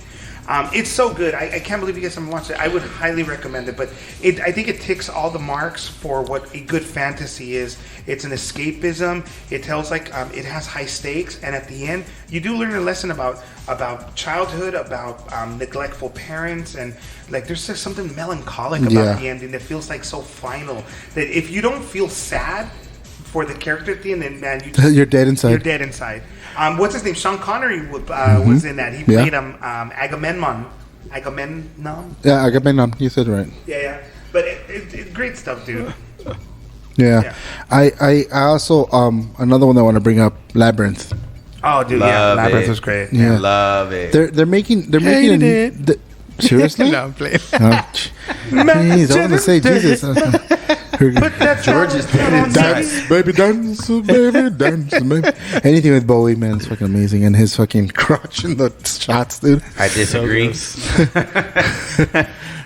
It's so good. I can't believe you guys haven't watched it. I would highly recommend it. But I think it ticks all the marks for what a good fantasy is. It's an escapism. It tells it has high stakes, and at the end, you do learn a lesson about childhood, about neglectful parents, and there's just something melancholic about the ending that feels so final. That if you don't feel sad for the character at the end, then man, you're dead inside. You're dead inside. What's his name? Sean Connery was in that. He played Agamemnon. Agamemnon? Yeah, Agamemnon. You said it right. Yeah. But it's great stuff, dude. Yeah. I also another one that I want to bring up, Labyrinth. Oh, dude, Labyrinth was great. Yeah. Love it. They're making seriously? No, I'm playing. Jeez, I want to say Jesus. George is dead inside. Baby dance, baby dance, baby. Anything with Bowie, man, is fucking amazing. And his fucking crotch in the shots, dude. I disagree.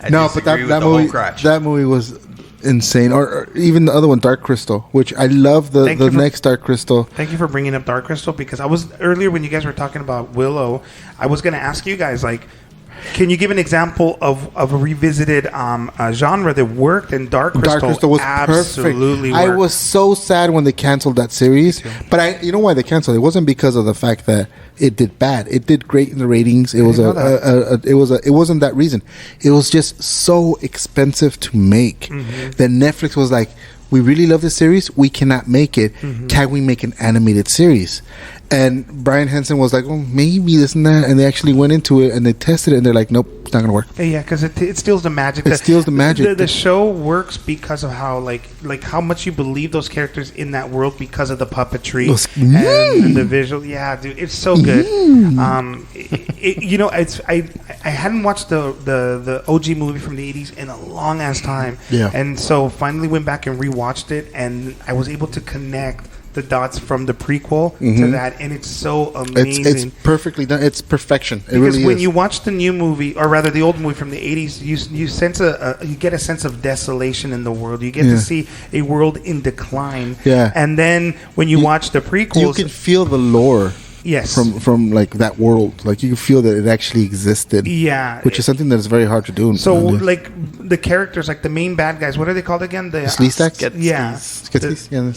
No, but that movie was insane. Or even the other one, Dark Crystal, which I love the next Dark Crystal. Thank you for bringing up Dark Crystal, because I was earlier when you guys were talking about Willow, I was going to ask you guys, like, can you give an example of a revisited genre that worked? And Dark Crystal, Dark Crystal was absolutely perfect. worked. I was so sad when they canceled that series, but you know why they canceled it? It wasn't because of the fact that it did bad. It did great in the ratings. It wasn't that reason. It was just so expensive to make. That Netflix was like, we really love this series. We cannot make it. Can we make an animated series? And Brian Henson was like, oh, maybe this and that. And they actually went into it and they tested it and they're like, nope, it's not going to work. Yeah, because it steals the magic. It steals the magic. The show works because of how like how much you believe those characters in that world because of the puppetry and the visual. Yeah, dude, it's so good. I hadn't watched the OG movie from the 80s in a long ass time. Yeah. And so finally went back and rewatched it, and I was able to connect the dots from the prequel to that, and it's so amazing. It's perfectly done. It's perfection. It because really when is. you watch the new movie, or rather the old movie from the 80s, you sense you get a sense of desolation in the world. You get to see a world in decline. Yeah. And then when you watch the prequels, you can feel the lore. Yes. From like that world, like you can feel that it actually existed. Yeah. Which is something that is very hard to do. So like the characters, like the main bad guys, what are they called again? The Sleestacks? Yeah. Sketskis? Yeah,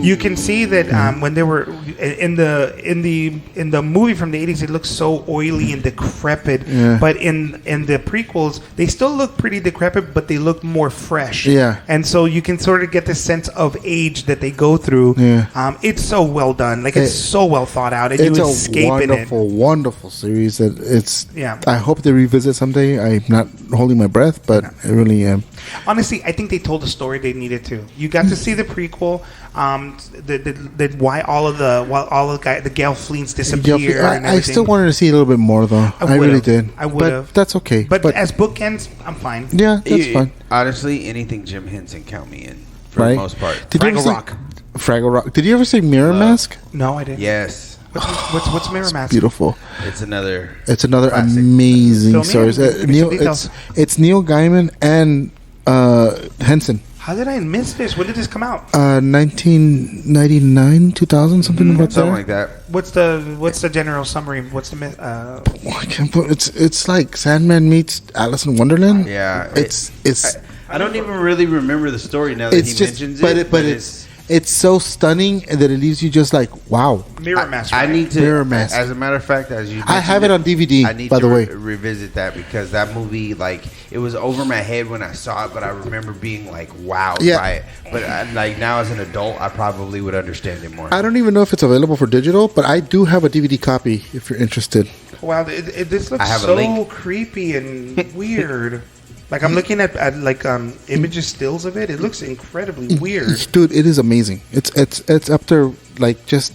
You can see that when they were in the movie from the 80s, it looked so oily and decrepit. Yeah. But in the prequels, they still look pretty decrepit, but they look more fresh. Yeah. And so you can sort of get this sense of age that they go through. Yeah. It's so well done. Like, it's so well thought out, and it's you escape in it. Wonderful series. That it's. Yeah. I hope they revisit someday. I'm not holding my breath, but I really am. Honestly, I think they told the story they needed to. You got to see the prequel. Why all of the Gelflings disappear. I still wanted to see a little bit more, though. I really did. I would have. But that's okay. But as bookends, I'm fine. Yeah, that's fine. Honestly, anything Jim Henson, count me in for the most part. Fraggle Rock. Did you ever see Mirror Mask? No, I didn't. Yes. What's Mirror Mask? Beautiful. It's another amazing story. It's Neil Gaiman and Henson. How did I miss this? When did this come out? 1999, 2000, something like that. What's the general summary? What's the it's like Sandman meets Alice in Wonderland. Yeah. It's I don't even really remember the story now that he mentions it. But it's so stunning that it leaves you just like, wow. Mirror Mask. I need to. Mirror Mask. As a matter of fact, as you, I have it on DVD. I need by the way, revisit that because that movie, like, it was over my head when I saw it, but I remember being like, wowed by it. But like now as an adult, I probably would understand it more. I don't even know if it's available for digital, but I do have a DVD copy if you're interested. Wow, this looks so creepy and weird. Like, I'm looking at images, stills of it. It looks incredibly weird. Dude, it is amazing. It's up there, like, just...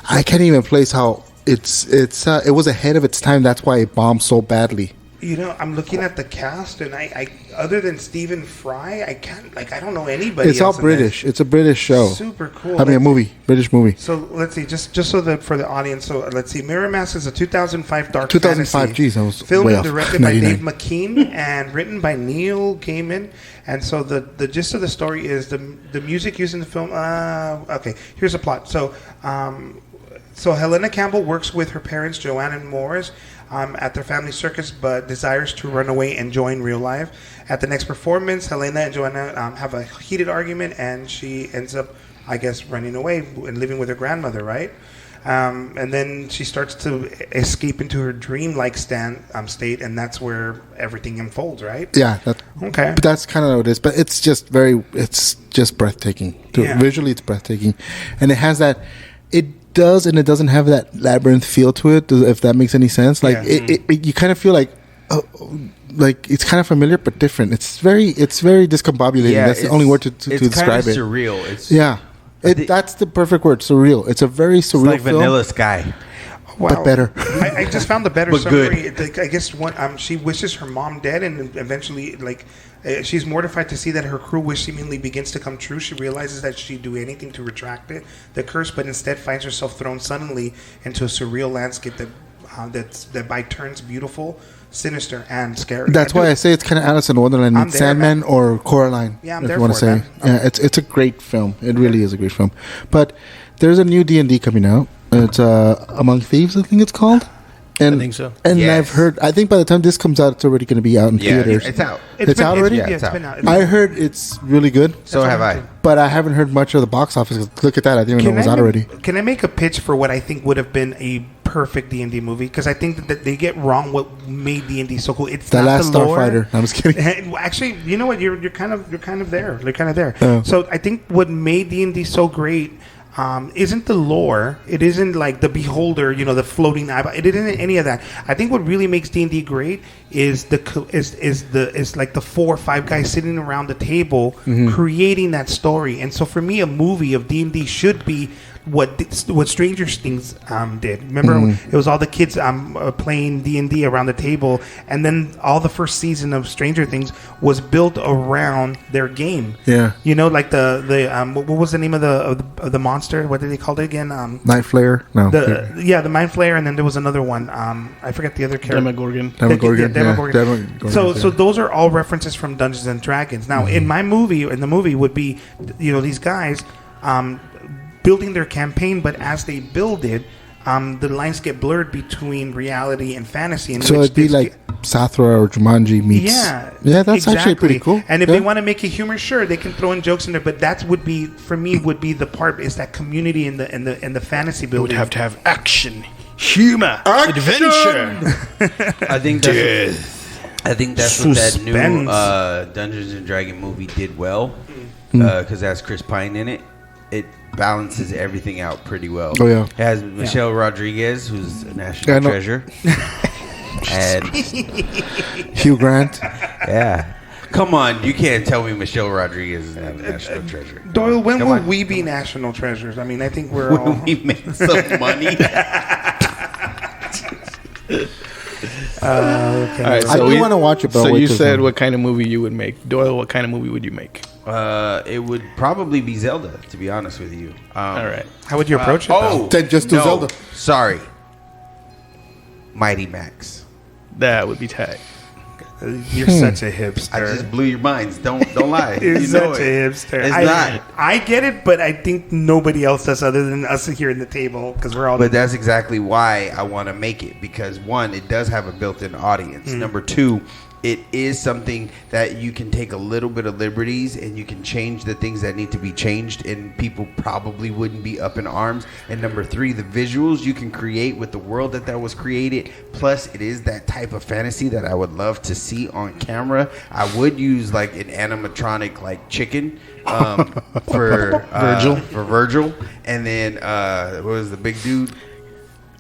I can't even place how it was ahead of its time. That's why it bombed so badly. You know, I'm looking at the cast, and I other than Stephen Fry, I can't, I don't know anybody. It's all British. It's a British show. Super cool. I mean, British movie. So let's see, just so that for the audience. So let's see, Mirror Mask is a 2005 dark 2005. fantasy. Geez, I was filmed way and off. directed by Dave McKean and written by Neil Gaiman. And so the gist of the story is the music used in the film. Okay, here's the plot. So Helena Campbell works with her parents, Joanne and Morris, at their family circus, but desires to run away and join real life. At the next performance, Helena and Joanna have a heated argument, and she ends up, I guess, running away and living with her grandmother, right? And then she starts to escape into her dream-like state, and that's where everything unfolds, right? Yeah. Okay. But that's kind of how it is. But it's just breathtaking. Yeah. Visually, it's breathtaking. And it has that... It does, and it doesn't have that labyrinth feel to it, if that makes any sense. Like, you kind of feel like... like it's kind of familiar but different. It's very discombobulating. Yeah, that's the only word to describe it. Surreal. That's the perfect word. Surreal. It's a very surreal like film. Vanilla Sky. Wow. But better. I just found the better but summary. Good. I guess she wishes her mom dead, and eventually, she's mortified to see that her cruel wish seemingly begins to come true. She realizes that she'd do anything to retract the curse, but instead finds herself thrown suddenly into a surreal landscape that by turns beautiful, sinister and scary. That's why I say it's kind of Alice in Wonderland. I'm It's there, Sandman man. or Coraline. Yeah, I'm if there you want to for it, say. man. Yeah, it's a great film. It really is a great film. But there's a new D&D coming out. It's Among Thieves, I think it's called. And, I think so. And Yes. I've heard. I think by the time this comes out, it's already going to be out in theaters. it's out. It's out already? Yeah, Yeah, it's it's been out. out. I heard it's really good, So have I. but I haven't heard much of the box office. 'Cause look at that! I didn't even know it was out already. Can I make a pitch for what I think would have been a perfect D&D movie? Because I think that they get wrong what made D&D so cool. It's The not Last the lore. Starfighter. I'm just kidding. Actually, you know what? You're kind of there. You're kind of there. Oh. So I think what made D&D so great isn't the lore. It isn't like the beholder, the floating eyeball. It isn't any of that. I think what really makes D&D great is like the 4 or 5 guys sitting around the table creating that story. And so for me, a movie of D&D should be what Stranger Things did. Remember, it was all the kids playing D&D around the table, and then all the first season of Stranger Things was built around their game. Yeah. Like the what was the name of the monster? What did they call it again? Night Flare. No. The Mind Flayer, and then there was another one. I forget the other character. Demogorgon. Demogorgon. Demogorgon. Demogorgon. So those are all references from Dungeons and Dragons. Now, in the movie would be, these guys building their campaign, but as they build it, the lines get blurred between reality and fantasy. So it'd be like Sathra or Jumanji meets. Yeah, that's actually pretty cool. And if Yeah. they want to make it humor, sure, they can throw in jokes in there. But that would be the part is that community in the fantasy It building. would have to have action, humor, adventure. I think that's what that new Suspense. Dungeons and Dragon movie did well, because it has Chris Pine in it. It balances everything out pretty well. Oh, yeah. It has Michelle Rodriguez, who's a national treasure, and Hugh Grant. yeah. Come on, you can't tell me Michelle Rodriguez is not a national treasure. Doyle, when Come will on. we be national treasures? I mean, I think we're all. When we make some money. All right, I do want to watch it, but So I'll wait you till said it's what kind of movie you would make. Doyle, what kind of movie would you make? It would probably be Zelda, to be honest with you. All right. How would you approach it? though? Then just do no, Zelda. Sorry. Mighty Max. That would be tight. You're such a hipster. I just blew your minds. Don't lie. You're You know such a it. hipster. It's I not. I get it, but I think nobody else does other than us here in the table because we're all. But that's exactly why I want to make it, because one, it does have a built-in audience. Number two, it is something that you can take a little bit of liberties and you can change the things that need to be changed, and people probably wouldn't be up in arms. And number three, the visuals you can create with the world that was created. Plus, it is that type of fantasy that I would love to see on camera. I would use like an animatronic like chicken for Virgil. For Virgil, and then what was the big dude?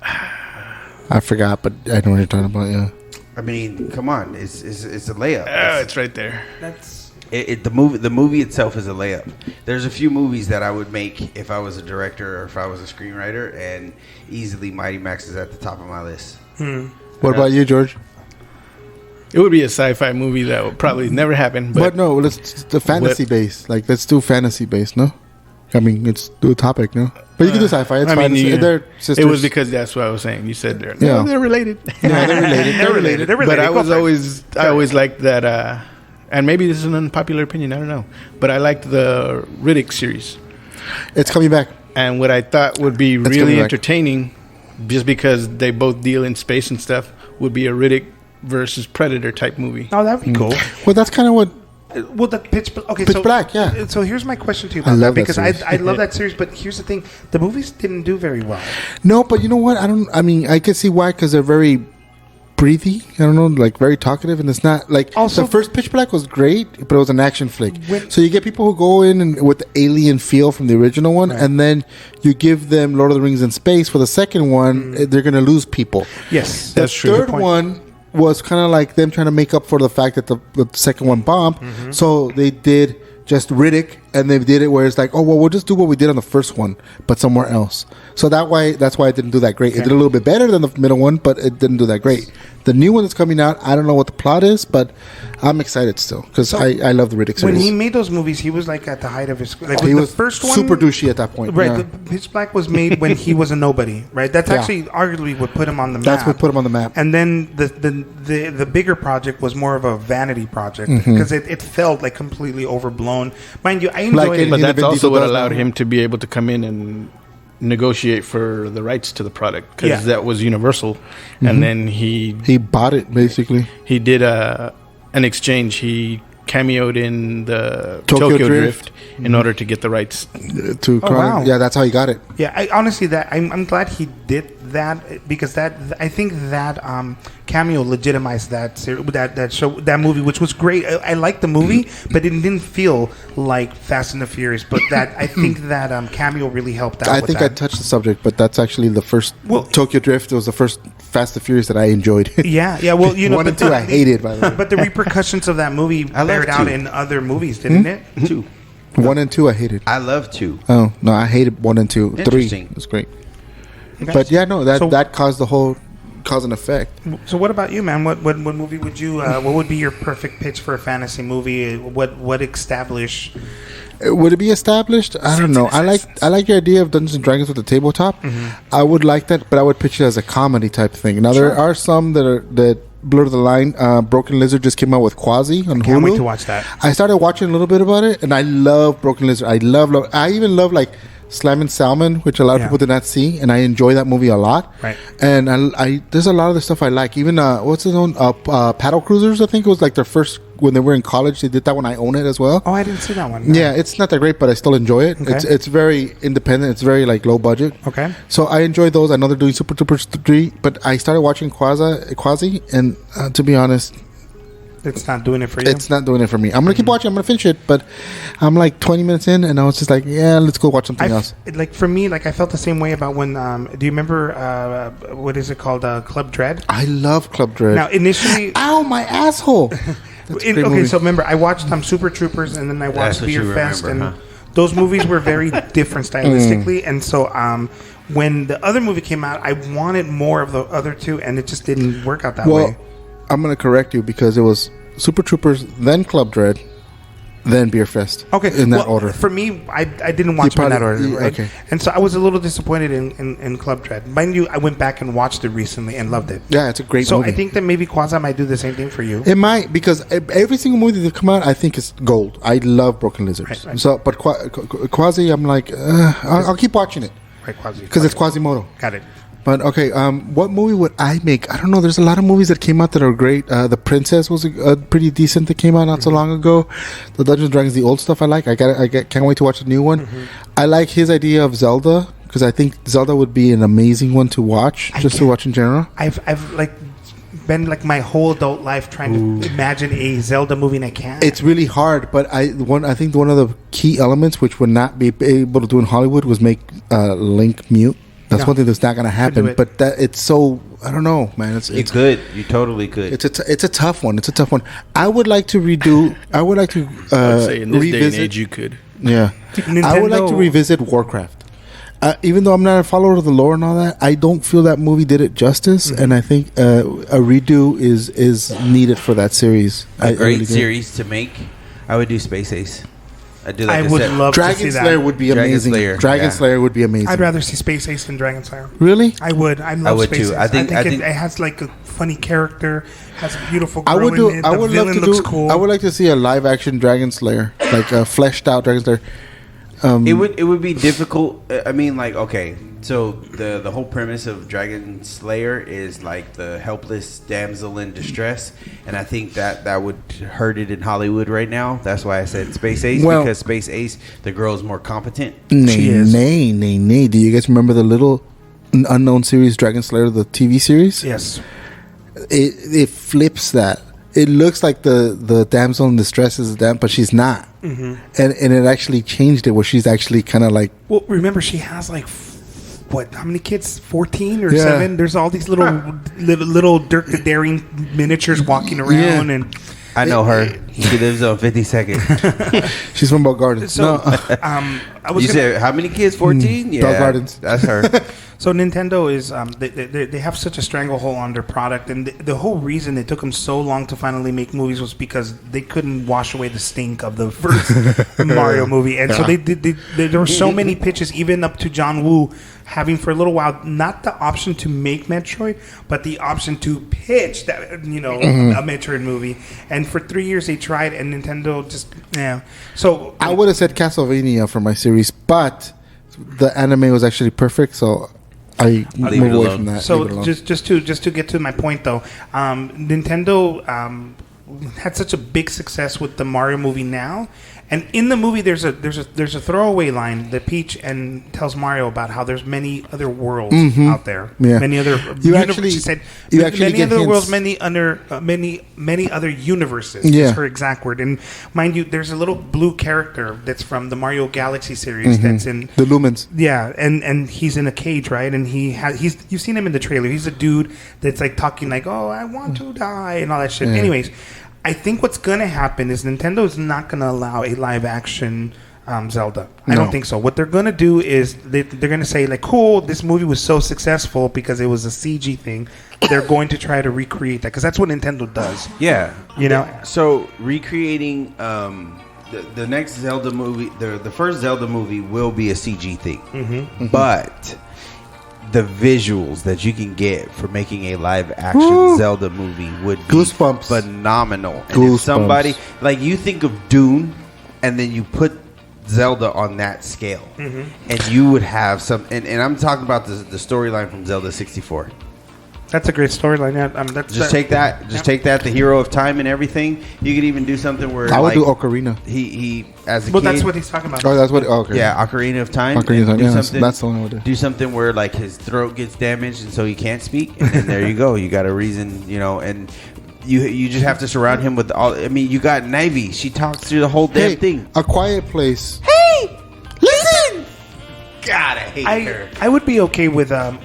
I forgot, but I know what you're talking about. Yeah. I mean, come on, it's a layup. Oh, it's right there. That's The movie itself is a layup. There's a few movies that I would make if I was a director or if I was a screenwriter, and easily Mighty Max is at the top of my list. What about you, George? It would be a sci-fi movie that would probably never happen. But no, let's the fantasy base. Like, let's do fantasy base. No, I mean, let's do a topic. No, but you can do sci-fi. It's fine. They're sisters. it was because that's what I was saying. You said they're Yeah. they're related. Yeah, they're related. They're related. They're related. But I Go was for it. I always liked that, and maybe this is an unpopular opinion, I don't know, but I liked the Riddick series. It's coming back. And what I thought would be coming really back. entertaining, just because they both deal in space and stuff, would be a Riddick versus Predator type movie. oh, that'd be cool. Well, that's kind of what. Well, the Pitch Black, yeah. So here's my question to you I about love that, that because series. I love that series. But here's the thing: the movies didn't do very well. No, but you know what? I mean, I can see why, because they're very breathy. I don't know, like very talkative, and it's not like Also- the first Pitch Black was great, but it was an action flick. When- So you get people who go in and with the alien feel from the original one, and then you give them Lord of the Rings in space for the second one. They're going to lose people. Yes, The that's true. third one was kind of like them trying to make up for the fact that the second one bombed. So they did just Riddick, and they did it where it's like, oh well, we'll just do what we did on the first one, but somewhere else. So that's why it didn't do that great. It did a little bit better than the middle one, but it didn't do that great. The new one that's coming out, I don't know what the plot is, but I'm excited still because I love the Riddick series. When he made those movies, he was like at the height of his. Like, he was the first one, super douchey at that point. Right. Yeah. Pitch Black was made when he was a nobody. Right. That's actually arguably what put him on the map. That's what put him on the map. And then the bigger project was more of a vanity project because it felt like completely overblown. Mind you, I enjoyed it, but that's also what allowed him to be able to come in and negotiate for the rights to the product because that was Universal, and then he bought it basically. He did an exchange. He cameoed in the Tokyo Drift in order to get the rights to. Wow. Yeah, that's how he got it. Yeah, I'm glad he did that because I think that cameo legitimized that show, that movie, which was great. I liked the movie, but it didn't feel like Fast and the Furious. But I think that cameo really helped out. I touched the subject, but that's actually the first Tokyo Drift. It was the first Fast and Furious that I enjoyed. Yeah. Well, 1 and 2 I hated, by the way. But the repercussions of that movie bared out in other movies, didn't it? 2. 1 and 2 I hated. I love 2. Oh no, I hated 1 and 2. 3 was great. Okay. But yeah, no, that caused the whole cause and effect. So what about you, man? What movie would you? What would be your perfect pitch for a fantasy movie? What establish? Would it be established? I don't know. I like your idea of Dungeons and Dragons with the tabletop. I would like that, but I would pitch it as a comedy type thing. Now there are some that blur the line. Broken Lizard just came out with Quasi on Hulu. Can't wait to watch that. I started watching a little bit about it, and I love Broken Lizard. I even love like Slam and Salmon, which a lot of people did not see, and I enjoy that movie a lot. Right. And I there's a lot of the stuff I like. Even what's his own Paddle Cruisers. I think it was like their first when they were in college. They did that one. I own it as well. Oh, I didn't see that one. No. Yeah, it's not that great, but I still enjoy it. Okay. It's very independent. It's very like low budget. Okay. So I enjoy those. I know they're doing Super Troopers 3, but I started watching Quasi, and to be honest, it's not doing it for you. It's not doing it for me. I'm gonna keep watching. I'm gonna finish it, but I'm like 20 minutes in, and I was just like, yeah, let's go watch something else. Like for me, like I felt the same way about when. Do you remember what is it called? Club Dread. I love Club Dread. Now initially, ow, my asshole. Okay, so remember, I watched Super Troopers, and then I watched Beer Fest, and those movies were very different stylistically, and so when the other movie came out, I wanted more of the other two, and it just didn't work out that way. I'm going to correct you because it was Super Troopers, then Club Dread, then Beer Fest. Okay. In that order. For me, I didn't watch them in that order. Right? Okay. And so I was a little disappointed in Club Dread. Mind you, I went back and watched it recently and loved it. Yeah, it's a great movie. So I think that maybe Quasi might do the same thing for you. It might, because every single movie that come out, I think is gold. I love Broken Lizards. Right. So, but Quasi, I'm like, I'll keep watching it. Right, Quasi. Because it's Quasimodo. Got it. But okay, what movie would I make? I don't know. There's a lot of movies that came out that are great. The Princess was a pretty decent that came out not so long ago. The Dungeons and Dragons, the old stuff I like. Can't wait to watch the new one. I like his idea of Zelda because I think Zelda would be an amazing one to watch, to watch in general. I've like been like my whole adult life trying to imagine a Zelda movie, and I can't. It's really hard, but I think one of the key elements which would not be able to do in Hollywood was make Link mute. That's one thing that's not going to happen. But it's so, I don't know, man. You could. You totally could. It's a tough one. It's a tough one. I would like to redo. I would like to I'd say in this day and age, you could. Yeah, I would like to revisit Warcraft. Even though I'm not a follower of the lore and all that, I don't feel that movie did it justice, and I think a redo is needed for that series. A great series to make. I would do Space Ace. I would love Dragon to see Slayer that. would be amazing. Dragon Slayer would be amazing. I'd rather see Space Ace than Dragon Slayer. Really? I would. I love would Space too. Ace. I think it has like a funny charter, has a beautiful girl in it. The villain looks cool. I would like to see a live action Dragon Slayer, like a fleshed out Dragon Slayer. It would be difficult. I mean, like, okay, so the whole premise of Dragon Slayer is like the helpless damsel in distress, and I think that would hurt it in Hollywood right now. That's why I said Space Ace, because Space Ace, the girl is more competent. She is. Nay. Do you guys remember the little unknown series Dragon Slayer, the TV series? Yes. It flips that. It looks like the damsel in distress is them, but she's not. And it actually changed it where she's actually kind of like... Well, remember, she has like, how many kids? 14 or 7? There's all these little Dirk the Daring miniatures walking around. And I know her. She lives on 52nd. She's from Bell Gardens. So, You said how many kids? 14? Yeah, Bell Gardens. That's her. So Nintendo is they have such a stranglehold on their product, and the whole reason it took them so long to finally make movies was because they couldn't wash away the stink of the first Mario movie, and so there were so many pitches, even up to John Woo having for a little while not the option to make Metroid, but the option to pitch that a Metroid movie, and for 3 years they tried, and Nintendo just So I would have said Castlevania for my series, but the anime was actually perfect, so I move away from that. So just to get to my point though, Nintendo had such a big success with the Mario movie now, and in the movie there's a throwaway line that Peach and tells Mario about how there's many other worlds out there, many other she said many other worlds, many other universes. Is her exact word. And mind you, there's a little blue character that's from the Mario Galaxy series that's in the Lumens. Yeah, and he's in a cage, right? And you've seen him in the trailer. He's a dude that's like talking like, "Oh, I want to die" and all that shit. Anyways, I think what's going to happen is Nintendo is not going to allow a live-action Zelda. I don't think so. What they're going to do is they're going to say, like, cool, this movie was so successful because it was a CG thing. They're going to try to recreate that because that's what Nintendo does. Yeah. You know? So recreating the next Zelda movie, the first Zelda movie will be a CG thing. But the visuals that you can get for making a live action Zelda movie would be Goosebumps. phenomenal. And if somebody like you think of Dune and then you put Zelda on that scale and you would have some and I'm talking about the storyline from Zelda 64. That's a great storyline. Take that, the hero of time and everything. You could even do something where I would do Ocarina. He as a kid. That's what he's talking about. Oh, that's what. Okay. Yeah, Ocarina of Time. That's the one I would do. Do something where like his throat gets damaged and so he can't speak, and then there you go. You got a reason, and you just have to surround him with all. I mean, you got Nivey. She talks through the whole damn thing. A Quiet Place. Hey, listen. God, I hate her. I would be okay with a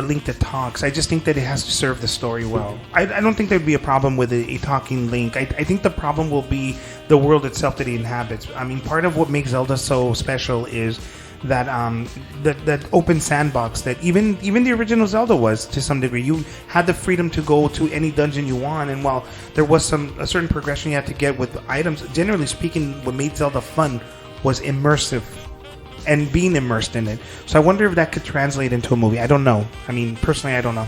Link that talks. I just think that it has to serve the story well. I don't think there'd be a problem with a talking Link. I think the problem will be the world itself that he inhabits. I mean, part of what makes Zelda so special is that that open sandbox that even the original Zelda was to some degree. You had the freedom to go to any dungeon you want, and while there was a certain progression you had to get with items, generally speaking, what made Zelda fun was immersive. And being immersed in it. So I wonder if that could translate into a movie. I don't know. I mean, personally, I don't know.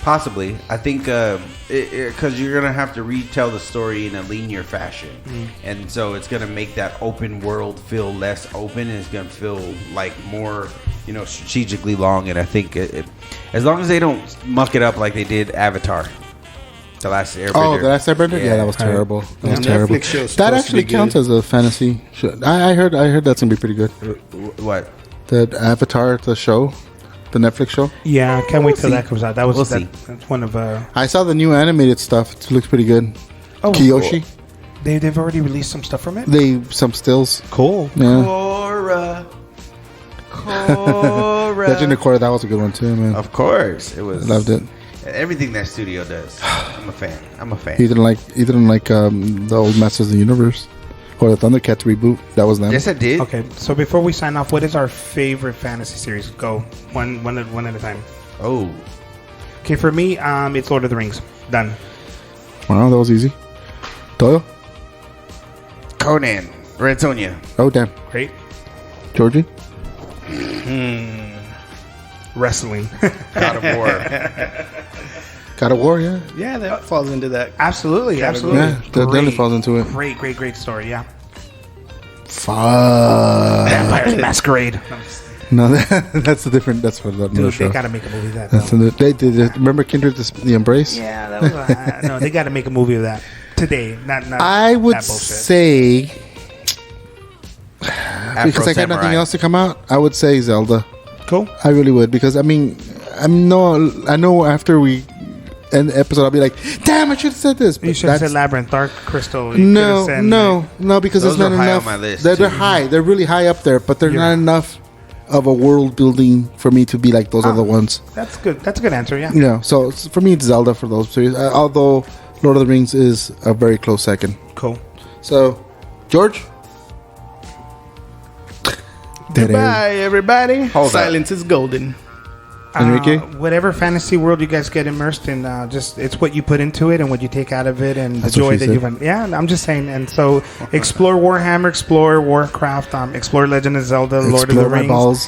Possibly. I think because you're going to have to retell the story in a linear fashion. And so it's going to make that open world feel less open. And it's going to feel like more, strategically long. And I think as long as they don't muck it up like they did Avatar. The Last Airbender. Oh, The Last Airbender? Yeah, that was terrible. That was terrible. That actually counts as a fantasy show. I heard that's going to be pretty good. What? The Avatar, the show. The Netflix show. Yeah, can't wait till that comes out. That's one of... I saw the new animated stuff. It looks pretty good. Oh, Kiyoshi. Cool. They've already released some stuff from it? Some stills. Cool. Yeah. Korra. Legend of Korra, that was a good one too, man. Of course. It was. Loved it. Everything that studio does, I'm a fan. You didn't like the old Masters of the Universe or the Thundercats reboot? That was them. Yes, I did. Okay, so before we sign off, what is our favorite fantasy series? Go one at a time. Oh, okay. For me, it's Lord of the Rings. Done. Wow, that was easy. Doyle. Conan, Red Sonja. Oh damn. Great. Georgie. Wrestling. God of War. God of War, yeah. Yeah, that falls into that. Absolutely. Yeah, that definitely falls into it. Great story, yeah. Fuck. Vampires Masquerade. No, that's a different. That's for the Dude, show. they gotta make a movie of that. They did. Remember Kindred the Embrace? Yeah, that was. No, they gotta make a movie of that today. Not I would say because I got nothing else to come out. I would say Zelda. Cool. I really would because I know after we end the episode I'll be like, damn, I should have said this. You should have said Labyrinth, Dark Crystal. No, because those there's not high enough. on my list, they're high. They're really high up there, but they're not enough of a world building for me to be like those other ones. That's good. That's a good answer. Yeah. Yeah. So for me, it's Zelda for those series. Although Lord of the Rings is a very close second. Cool. So, George? Goodbye, everybody. Hold Silence is golden. Enrique? Whatever fantasy world you guys get immersed in, just it's what you put into it and what you take out of it and That's the what joy she that said. you find. Yeah, I'm just saying. And so explore Warhammer, explore Warcraft, explore Legend of Zelda, Lord of the Explore my Rings. balls.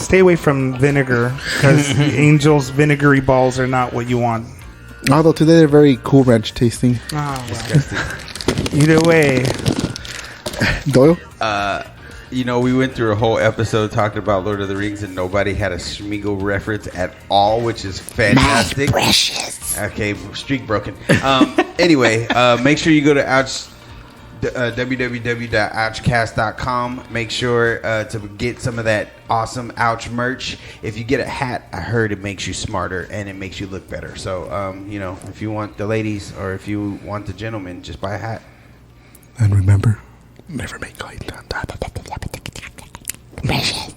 Stay away from vinegar because Angel's vinegary balls are not what you want. Although today they're very Cool Ranch tasting. Oh, well. Either way. Doyle? You know, we went through a whole episode talking about Lord of the Rings, and nobody had a Smeagol reference at all, which is fantastic. My precious. Okay, streak broken. Anyway, make sure you go to www.ouchcast.com. Make sure to get some of that awesome Ouch merch. If you get a hat, I heard it makes you smarter and it makes you look better. So, you know, if you want the ladies or if you want the gentlemen, just buy a hat. And remember, never make eye contact. Precious.